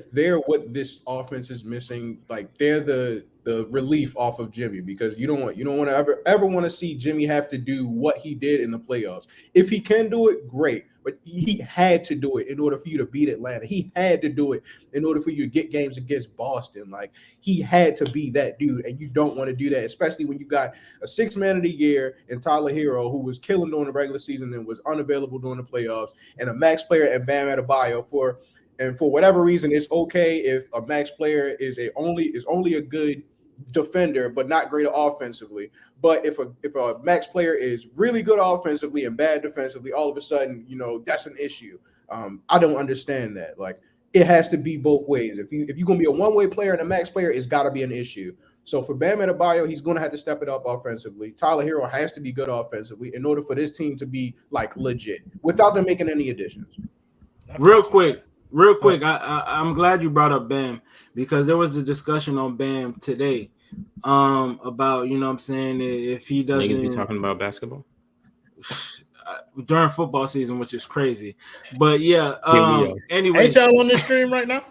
Speaker 6: what this offense is missing. Like they're the relief off of Jimmy, because you don't want to ever want to see Jimmy have to do what he did in the playoffs. If he can do it, great. But he had to do it in order for you to beat Atlanta. He had to do it in order for you to get games against Boston. Like he had to be that dude, and you don't want to do that, especially when you got a 6 man of the year in Tyler Hero, who was killing during the regular season and was unavailable during the playoffs, and a max player and Bam Adebayo for whatever reason. It's okay if a max player is only a good defender but not great offensively. But if a max player is really good offensively and bad defensively, all of a sudden, that's an issue. I don't understand that. Like it has to be both ways. If you're gonna be a one-way player and a max player, it's got to be an issue. So for Bam Adebayo, he's going to have to step it up offensively. Tyler Hero has to be good offensively in order for this team to be like legit without them making any additions.
Speaker 5: Real quick, I'm glad you brought up Bam, because there was a discussion on Bam today about, you know what I'm saying, if he doesn't
Speaker 4: niggas be talking about basketball
Speaker 5: during football season, which is crazy. But yeah, anyway,
Speaker 3: ain't y'all on this stream right now?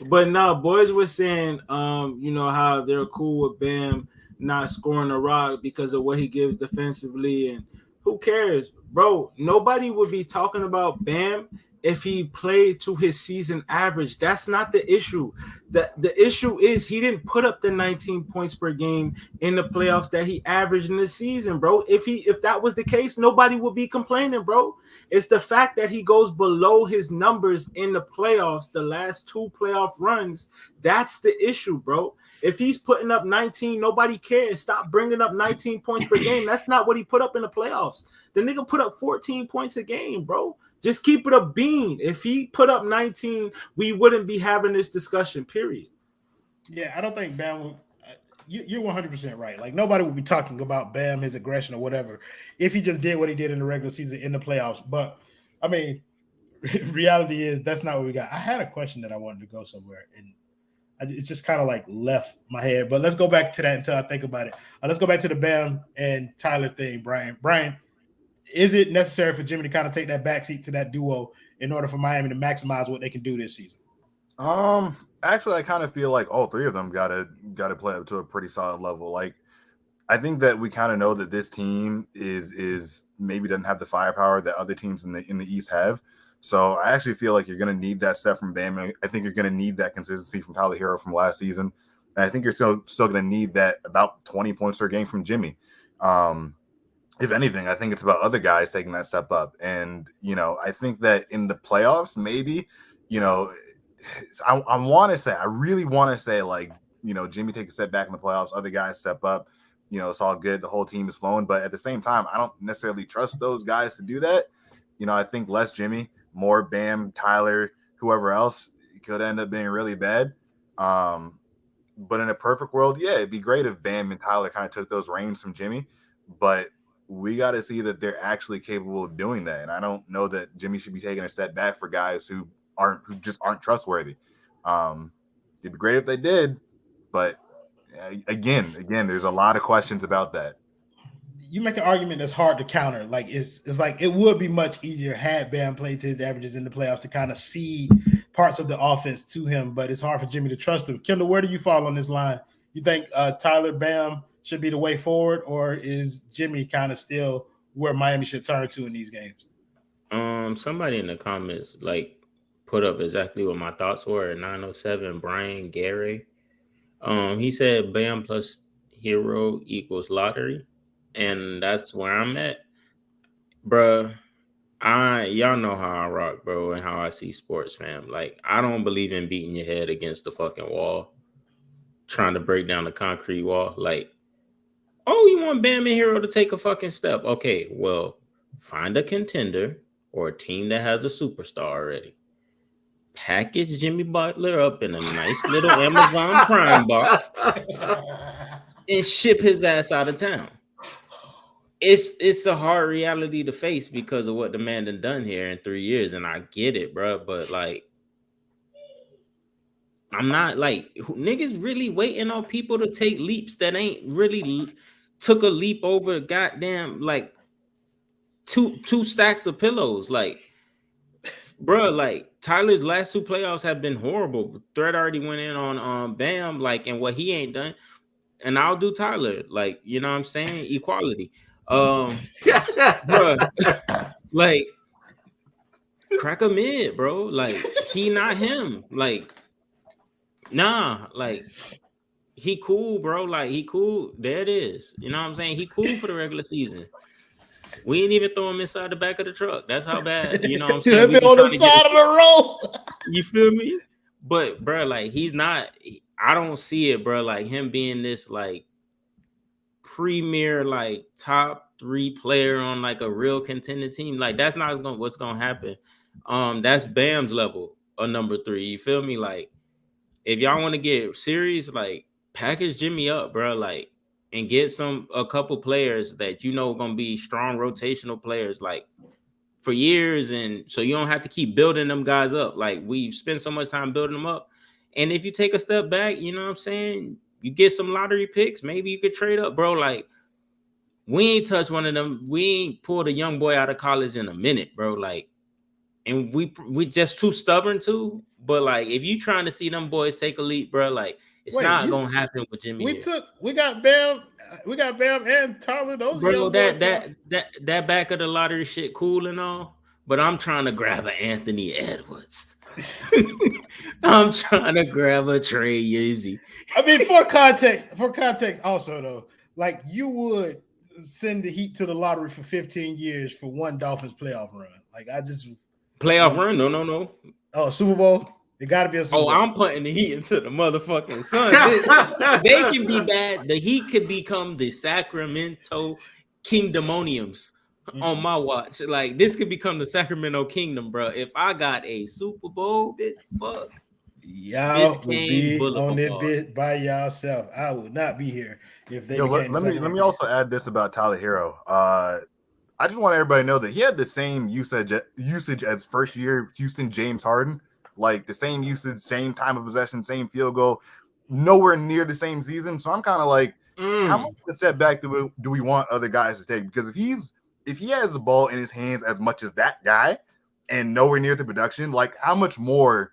Speaker 5: but no, boys were saying how they're cool with Bam not scoring a rock because of what he gives defensively, and who cares, bro? Nobody would be talking about Bam if he played to his season average. That's not the issue. The issue is he didn't put up the 19 points per game in the playoffs that he averaged in the season, bro. If that was the case, nobody would be complaining, bro. It's the fact that he goes below his numbers in the playoffs, the last 2 playoff runs. That's the issue, bro. If he's putting up 19, nobody cares. Stop bringing up 19 points per game. That's not what he put up in the playoffs. The nigga put up 14 points a game, bro. Just keep it a bean. If he put up 19, we wouldn't be having this discussion, period.
Speaker 3: Yeah, I don't think Bam would. You're 100% right. Like, nobody would be talking about Bam, his aggression or whatever, if he just did what he did in the regular season in the playoffs. But, I mean, reality is that's not what we got. I had a question that I wanted to go somewhere, and it's just kind of like left my head. But let's go back to that until I think about it. Let's go back to the Bam and Tyler thing, Brian. Brian, is it necessary for Jimmy to kind of take that backseat to that duo in order for Miami to maximize what they can do this season?
Speaker 7: Actually, I kind of feel like all 3 of them gotta play up to a pretty solid level. Like, I think that we kind of know that this team is maybe doesn't have the firepower that other teams in the East have. So I actually feel like you're gonna need that stuff from Bam. I think you're gonna need that consistency from Tyler Hero from last season, and I think you're still gonna need that about 20 points per game from Jimmy. If anything, I think it's about other guys taking that step up. And, I think that in the playoffs, maybe, I really want to say, like, Jimmy takes a step back in the playoffs, other guys step up, it's all good. The whole team is flowing. But at the same time, I don't necessarily trust those guys to do that. I think less Jimmy, more Bam, Tyler, whoever else could end up being really bad. But in a perfect world, yeah, it'd be great if Bam and Tyler kind of took those reins from Jimmy. But we got to see that they're actually capable of doing that. And I don't know that Jimmy should be taking a step back for guys who just aren't trustworthy. It'd be great if they did, but again, there's a lot of questions about that.
Speaker 3: You make an argument that's hard to counter. Like it's like it would be much easier had Bam played to his averages in the playoffs to kind of see parts of the offense to him, but it's hard for Jimmy to trust him. Kendall, where do you fall on this line? You think Tyler Bam should be the way forward, or is Jimmy kind of still where Miami should turn to in these games?
Speaker 4: Somebody in the comments like put up exactly what my thoughts were at 907. Brian Gary, he said Bam plus hero equals lottery, and that's where I'm at, bruh. Y'all know how I rock, bro, and how I see sports, fam. Like, I don't believe in beating your head against the fucking wall, trying to break down the concrete wall. Like, oh, you want Bam and Hero to take a fucking step? Okay, well, find a contender or a team that has a superstar already. Package Jimmy Butler up in a nice little Amazon Prime box and ship his ass out of town. It's a hard reality to face because of what the man done here in 3 years, and I get it, bro. But like, I'm not like niggas really waiting on people to take leaps that ain't really took a leap over goddamn like two stacks of pillows. Like, bro, like Tyler's last 2 playoffs have been horrible. Thread already went in on Bam, like, and what he ain't done, and I'll do Tyler, like, you know what I'm saying, equality. Bro, like, crack a mid, bro. Like, he not him. Like, nah, like, he cool, bro. Like, he cool. There it is. You know what I'm saying? He cool for the regular season. We ain't even throw him inside the back of the truck. That's how bad, you know what I'm saying?
Speaker 3: We on the side of the road.
Speaker 4: You feel me? But, bro, like, he's not. I don't see it, bro. Like, him being this, like, premier, like, top 3 player on like a real contending team, like that's not what's gonna happen. That's Bam's level of number 3. You feel me? Like, if y'all want to get serious, like, package Jimmy up, bro, like, and get a couple players that you know gonna be strong rotational players, like, for years, and so you don't have to keep building them guys up. Like, we've spent so much time building them up, and if you take a step back, you know what I'm saying, you get some lottery picks, maybe you could trade up, bro. Like, we ain't touched one of them. We ain't pulled a young boy out of college in a minute, bro. Like, and we just too stubborn too. But like, if you trying to see them boys take a leap, bro, like, it's not gonna happen with Jimmy.
Speaker 3: We got Bam and Tyler. Those
Speaker 4: bro, that back of the lottery shit cool and all, but I'm trying to grab an Anthony Edwards. I'm trying to grab a Trey Yeezy.
Speaker 3: I mean, for context, also though, like, you would send the Heat to the lottery for 15 years for one Dolphins playoff run. Like, I just
Speaker 4: playoff run? No.
Speaker 3: Oh, Super Bowl? It got to be a Super Bowl.
Speaker 4: I'm putting the Heat into the motherfucking sun. They can be bad. The Heat could become the Sacramento Kingdomoniums on my watch. Like, this could become the Sacramento Kingdom, bro. If I got a Super Bowl, bitch, fuck.
Speaker 3: Y'all would be on that bit by yourself. I would not be here if they.
Speaker 7: Let me also add this about Tyler Hero. I just want everybody to know that he had the same usage as first year Houston James Harden, like the same usage, same time of possession, same field goal, nowhere near the same season. So I'm kind of like, how much of a step back do we want other guys to take? Because if he has the ball in his hands as much as that guy and nowhere near the production, like, how much more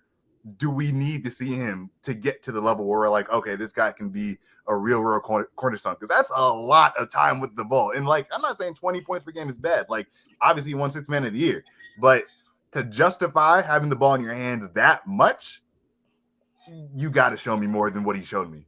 Speaker 7: do we need to see him to get to the level where we're like, okay, this guy can be a real cornerstone? Because that's a lot of time with the ball. And like, I'm not saying 20 points per game is bad. Like, obviously he won 6th man of the year, but to justify having the ball in your hands that much, you got to show me more than what he showed me.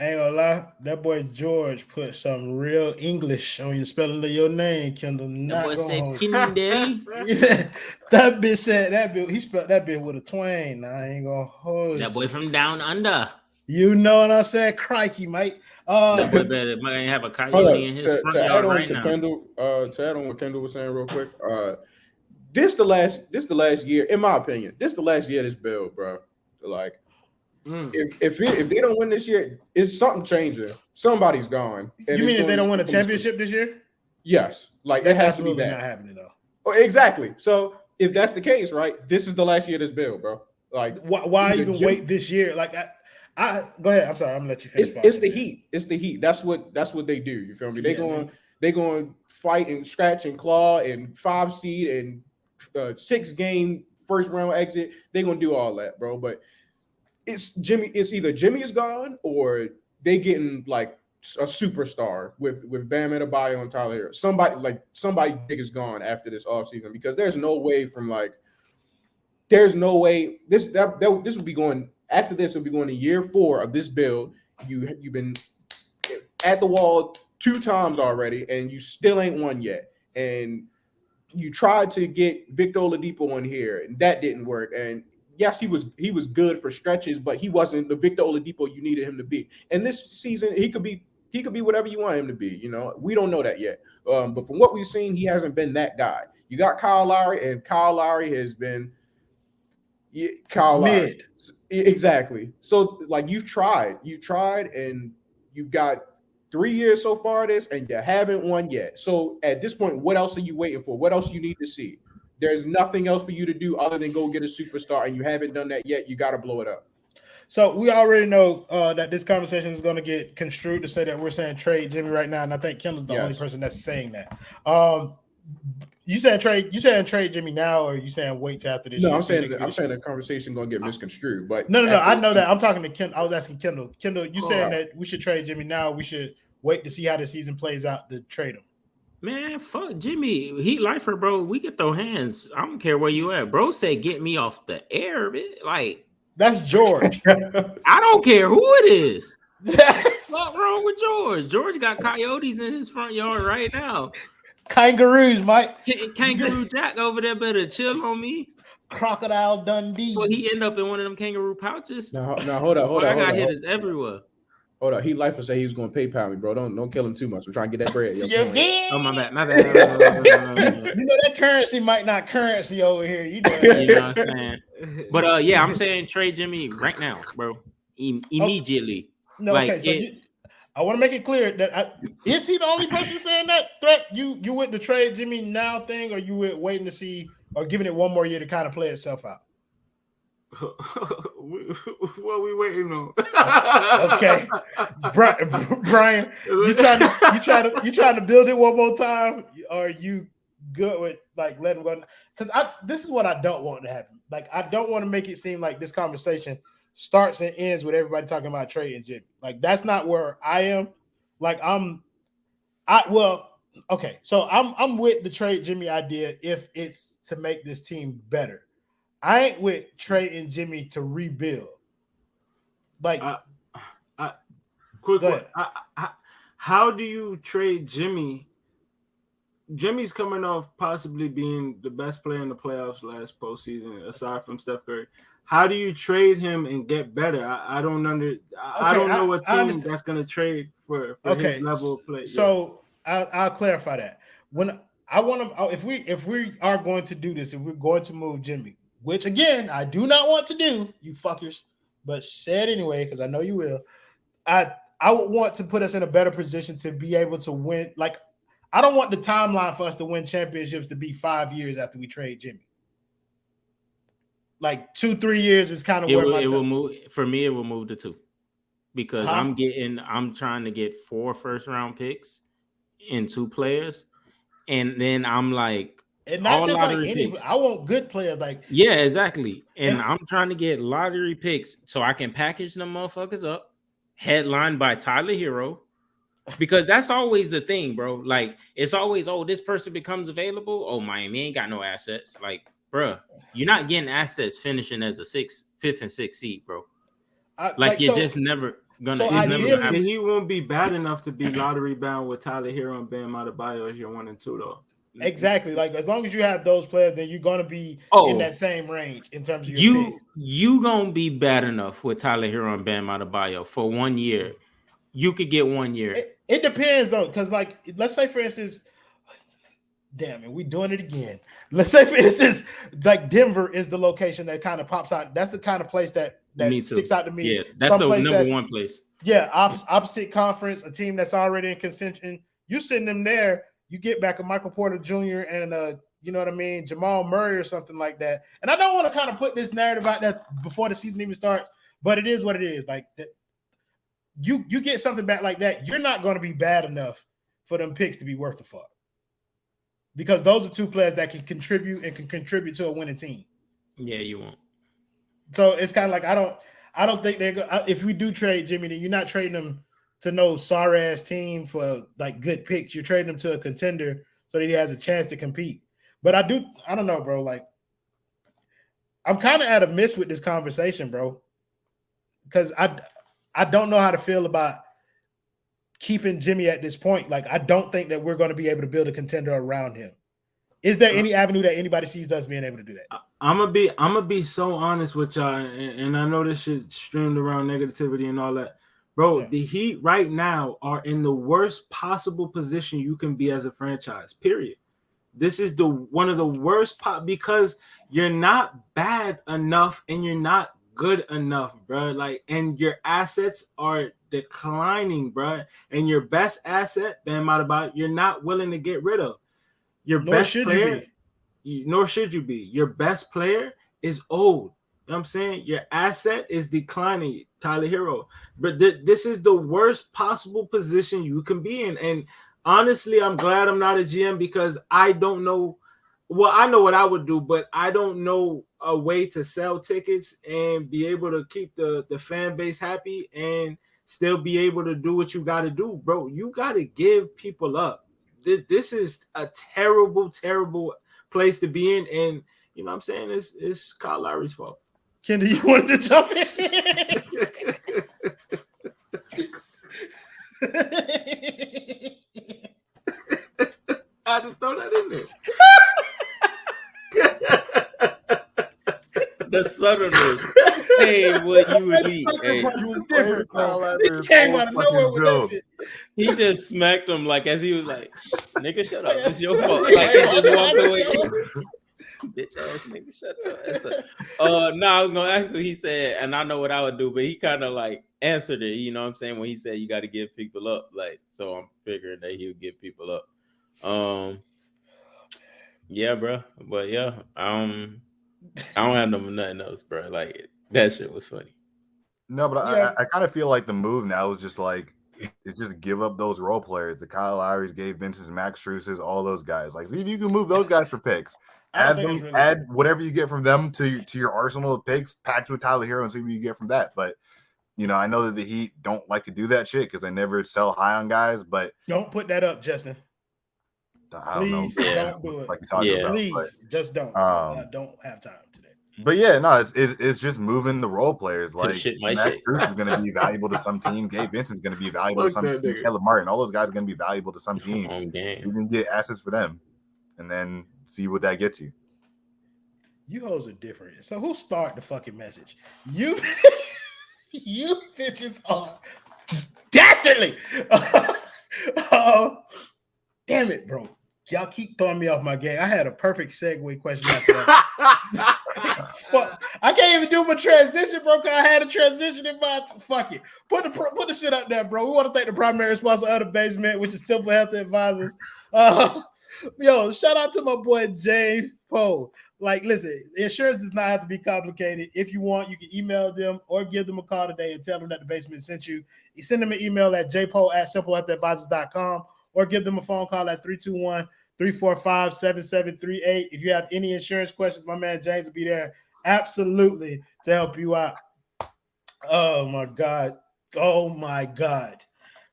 Speaker 3: I ain't gonna lie, that boy George put some real English on your spelling of your name, Kendall.
Speaker 4: That boy said Kendale.
Speaker 3: Yeah, that bitch said that bitch. He spelled that bitch with a twang. Nah, I ain't gonna hold
Speaker 4: that boy from down under.
Speaker 3: You know what I said? Crikey, mate.
Speaker 4: That boy better might have a coyote in his front yard right now.
Speaker 6: To add on what Kendall was saying real quick. This the last year, in my opinion. This the last year of this build, bro. Like, if they don't win this year, it's something changing. Somebody's gone.
Speaker 3: You mean if they don't win a championship this year?
Speaker 6: Yes, like
Speaker 3: That's
Speaker 6: it has to be
Speaker 3: absolutely
Speaker 6: that.
Speaker 3: not happening though.
Speaker 6: Oh, exactly. So if that's the case, right, this is the last year of this build, bro. Like,
Speaker 3: Why even wait this year? Like, I go ahead. I'm sorry. I'm gonna let you finish.
Speaker 6: It's the heat. It's the heat. That's what they do. You feel me? They going to fight and scratch and claw and 5 seed and 6 game first round exit. They gonna do all that, bro. But it's either Jimmy is gone or they getting like a superstar with Bam Adebayo and Tyler Hero. Somebody big is gone after this offseason because there's no way this will be going after this. Will be going to year 4 of this build. You've been at the wall 2 times already, and you still ain't won yet. And you tried to get Victor Oladipo in here, and that didn't work. And yes, he was good for stretches, but he wasn't the Victor Oladipo you needed him to be. And this season, he could be whatever you want him to be. You know, we don't know that yet. But from what we've seen, he hasn't been that guy. You got Kyle Lowry, and Kyle Lowry has been
Speaker 3: mid.
Speaker 6: Exactly. So like you've tried, and you've got 3 years so far of this, and you haven't won yet. So at this point, what else are you waiting for? What else you need to see? There's nothing else for you to do other than go get a superstar, and you haven't done that yet. You got to blow it up.
Speaker 3: So we already know that this conversation is going to get construed to say that we're saying trade Jimmy right now, and I think Kendall's the only person that's saying that. You saying trade Jimmy now, or you saying wait till after this?
Speaker 6: No, I'm saying the conversation going to get misconstrued. But
Speaker 3: no, I know that. I'm talking to Kendall. I was asking Kendall. Kendall, you saying that we should trade Jimmy now? We should wait to see how the season plays out to trade him.
Speaker 4: Man, fuck Jimmy. He lifer, bro. We can throw hands. I don't care where you at. Bro said get me off the air, bitch. Like
Speaker 3: that's George.
Speaker 4: I don't care who it is. What's wrong with George? George got coyotes in his front yard right now.
Speaker 3: Kangaroos, Mike.
Speaker 4: Kangaroo Jack over there better chill on me.
Speaker 3: Crocodile Dundee.
Speaker 4: Well, he end up in one of them kangaroo pouches.
Speaker 6: No, hold on.
Speaker 4: I got hitters everywhere.
Speaker 6: Hold on. He lifer say he was going to PayPal me, bro. Don't kill him too much. We're trying to get that bread.
Speaker 4: Oh, my bad.
Speaker 3: You know that currency might not currency over here. You know
Speaker 4: what I'm saying? But I'm saying trade Jimmy right now, bro. Immediately.
Speaker 3: No, like, okay. So I want to make it clear that is he the only person saying that threat? You with the trade Jimmy now thing, or you with waiting to see, or giving it one more year to kind of play itself out?
Speaker 5: What are we waiting on?
Speaker 3: Okay, Brian, you trying to build it one more time, or are you good with like letting go? Because this is what I don't want to happen. Like I don't want to make it seem like this conversation starts and ends with everybody talking about trading Jimmy. Like that's not where I am. Like okay. So I'm with the trade Jimmy idea if it's to make this team better. I ain't with trading Jimmy to rebuild. Like,
Speaker 5: quick one. How do you trade Jimmy? Jimmy's coming off possibly being the best player in the playoffs last postseason, aside from Steph Curry. How do you trade him and get better? I don't know what team that's going to trade for his level of play.
Speaker 3: So I'll clarify that. When I want to, if we are going to do this, if we're going to move Jimmy, which again I do not want to do, you fuckers, but say it anyway because I know you will. I would want to put us in a better position to be able to win. Like I don't want the timeline for us to win championships to be 5 years after we trade Jimmy. Like 2-3 years is kind of where
Speaker 4: it will move for me. It will move to 2 because I'm trying to get 4 first-round picks and 2 players, and then I'm like.
Speaker 3: And not just like any, I want good players. Like
Speaker 4: yeah, exactly. And I'm trying to get lottery picks so I can package them motherfuckers up, headlined by Tyler Hero, because that's always the thing, bro. Like it's always, this person becomes available. Oh, Miami ain't got no assets. Like, bro, you're not getting assets finishing as a 5th and 6th seed, bro. Just never gonna.
Speaker 5: He won't be bad enough to be lottery bound with Tyler Hero and Bam Adebayo as your 1 and 2 though.
Speaker 3: Exactly. Like as long as you have those players, then you're gonna be in that same range in terms of your picks.
Speaker 4: You gonna be bad enough with Tyler Hero and Bam Adebayo for 1 year. You could get 1 year.
Speaker 3: It depends though, because like let's say for instance, damn it, we doing it again. Let's say for instance, like Denver is the location that kind of pops out. That's the kind of place that sticks out to me.
Speaker 4: Yeah, that's the number one place.
Speaker 3: Yeah, opposite conference, a team that's already in contention. You send them there. you get back a Michael Porter Jr. and you know what I mean, Jamal Murray or something like that. And I don't want to kind of put this narrative out there before the season even starts, but it is what it is. Like you get something back like that, you're not going to be bad enough for them picks to be worth the fuck. Because those are two players that can contribute to a winning team.
Speaker 4: Yeah, you won't. So
Speaker 3: it's kind of like I don't think they're going. If we do trade Jimmy, then you're not trading them to no sorry ass team for like good picks. You're trading them to a contender so that he has a chance to compete. But I don't know, bro. Like, I'm kind of at a miss with this conversation, bro. Because I don't know how to feel about keeping Jimmy at this point. Like, I don't think that we're going to be able to build a contender around him. Is there any avenue that anybody sees us being able to do that?
Speaker 5: I'm gonna be so honest with y'all, and I know this shit streamed around negativity and all that. Bro, yeah. The Heat right now are in the worst possible position you can be as a franchise, period. This is one of the worst because you're not bad enough and you're not good enough, bro. Like, and your assets are declining, bro. And your best asset, Bam Adebayo, you're not willing to get rid of. Your best player, nor should you be. Your best player is old. You know what I'm saying? Your asset is declining, Tyler Hero. But this is the worst possible position you can be in. And honestly, I'm glad I'm not a GM because I don't know. Well, I know what I would do, but I don't know a way to sell tickets and be able to keep the fan base happy and still be able to do what you got to do, bro. You got to give people up. This is a terrible, terrible place to be in. And, you know what I'm saying? It's Kyle Lowry's fault.
Speaker 3: Kendall, you wanted to jump in?
Speaker 5: I just throw that in there.
Speaker 4: The subtleness. Hey, what you would eat? Hey.
Speaker 3: Was different, bro. He came out of nowhere with that shit.
Speaker 4: He just smacked him like as he was like, "Nigga, shut up. It's your fault." Like he just walked away. Bitch ass nigga, shut your ass up. No, I was gonna ask him. He said, and I know what I would do, but he kind of like answered it. You know what I'm saying? When he said you got to give people up, like, so I'm figuring that he would give people up. Yeah, bro. But yeah, I don't have nothing else, bro. Like that shit was funny.
Speaker 7: No, but yeah. I kind of feel like the move now is just like just give up those role players. The Kyle Lowry's, Gabe Vincent's, Max Struess's, all those guys. Like, see if you can move those guys for picks. Add whatever you get from them to your arsenal of picks, packed with Tyler Hero, and see what you get from that. But you know, I know that the Heat don't like to do that shit because they never sell high on guys. But
Speaker 3: don't put that up, Justin.
Speaker 7: I don't know.
Speaker 3: Don't do it.
Speaker 7: Like about,
Speaker 3: please, just don't. I don't have time today.
Speaker 7: But yeah, no, it's just moving the role players. Like Max Strus is going to be valuable to some team. Gabe Vincent's going to be valuable to some team. Caleb Martin, all those guys are going to be valuable to some teams. You can get assets for them, and then see what that gets you.
Speaker 3: You hoes are different. So who started the fucking message? You bitches are dastardly. Damn it, bro. Y'all keep throwing me off my game. I had a perfect segue question after that. Fuck. I can't even do my transition, bro, because I had a transition in my fuck it. Put the shit up there, bro. We want to thank the primary sponsor of the basement, which is Simple Health Advisors. Yo, shout out to my boy James Poe. Like, listen, insurance does not have to be complicated. If you want, you can email them or give them a call today and tell them that the basement sent you. You send them an email at jpoe@simplehealthadvisors.com or give them a phone call at 321-345-7738. If you have any insurance questions, my man James will be there absolutely to help you out. Oh, my God.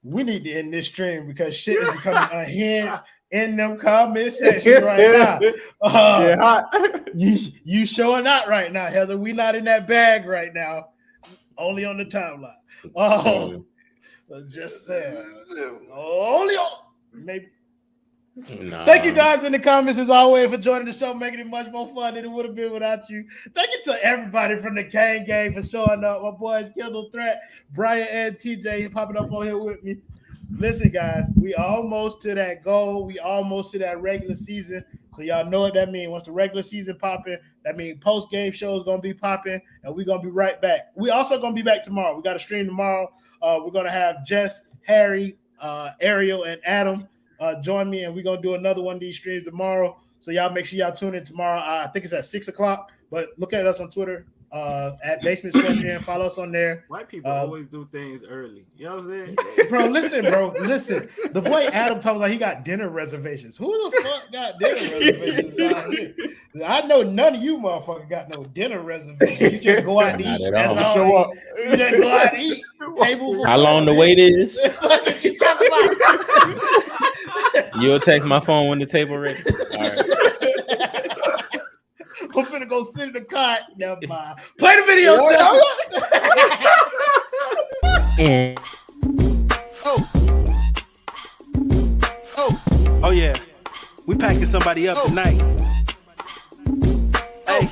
Speaker 3: We need to end this stream because shit is becoming unhinged in them comment section right now. You showing out right now, Heather. We not in that bag right now. Only on the timeline. Just saying. Only on maybe. Nah. Thank you guys in the comments as always for joining the show, making it much more fun than it would have been without you. Thank you to everybody from the Kane Gang for showing up. My boys Kendall Threat, Brian, and TJ popping up on here with me. Listen, guys, we almost to that goal. We almost to that regular season. So y'all know what that means. Once the regular season popping, that means post-game show is going to be popping, and we're going to be right back. We also going to be back tomorrow. We got a stream tomorrow. We're going to have Jess, Harry, Ariel, and Adam join me, and we're gonna do another one of these streams tomorrow. So y'all make sure y'all tune in tomorrow. I think it's at 6:00. But look at us on Twitter at Basement Sweatband. Follow us on there.
Speaker 5: White people always do things early. You know what I'm saying?
Speaker 3: Bro, listen. The boy Adam talks like he got dinner reservations. Who the fuck got dinner reservations down here? I know none of you motherfuckers got no dinner reservations. You just go out and eat. That's all.
Speaker 6: Show up.
Speaker 3: You just go out and eat. Table for
Speaker 4: How long the wait is?
Speaker 3: What you talking about?
Speaker 4: You'll text my phone when the table ready. All right.
Speaker 3: I'm finna go sit in the car. Never mind. Play the video.
Speaker 2: Oh yeah, we packing somebody up tonight. Hey,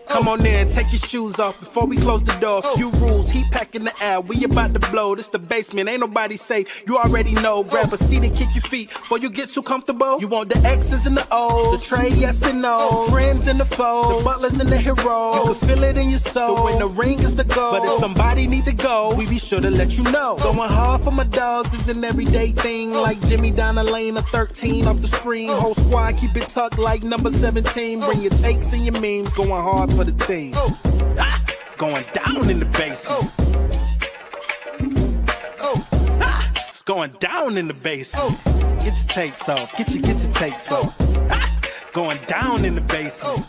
Speaker 2: come on in, take your shoes off before we close the door. Few rules, heat packing the air. We about to blow. This the basement, ain't nobody safe. You already know. Grab a seat and kick your feet before you get too comfortable. You want the X's and the O's, the trade, yes and no, friends and the foes, the butlers and the heroes. You can feel it in your soul. When the ring is the goal. But if somebody need to go, we be sure to let you know. Going hard for my dogs is an everyday thing. Like Jimmy down the lane of 13 off the screen. Whole squad keep it tucked like number 17. Bring your takes and your memes. Going hard for the team. Going down in the basement. It's going down in the basement. Get your takes off. Get your takes off. Going down in the basement.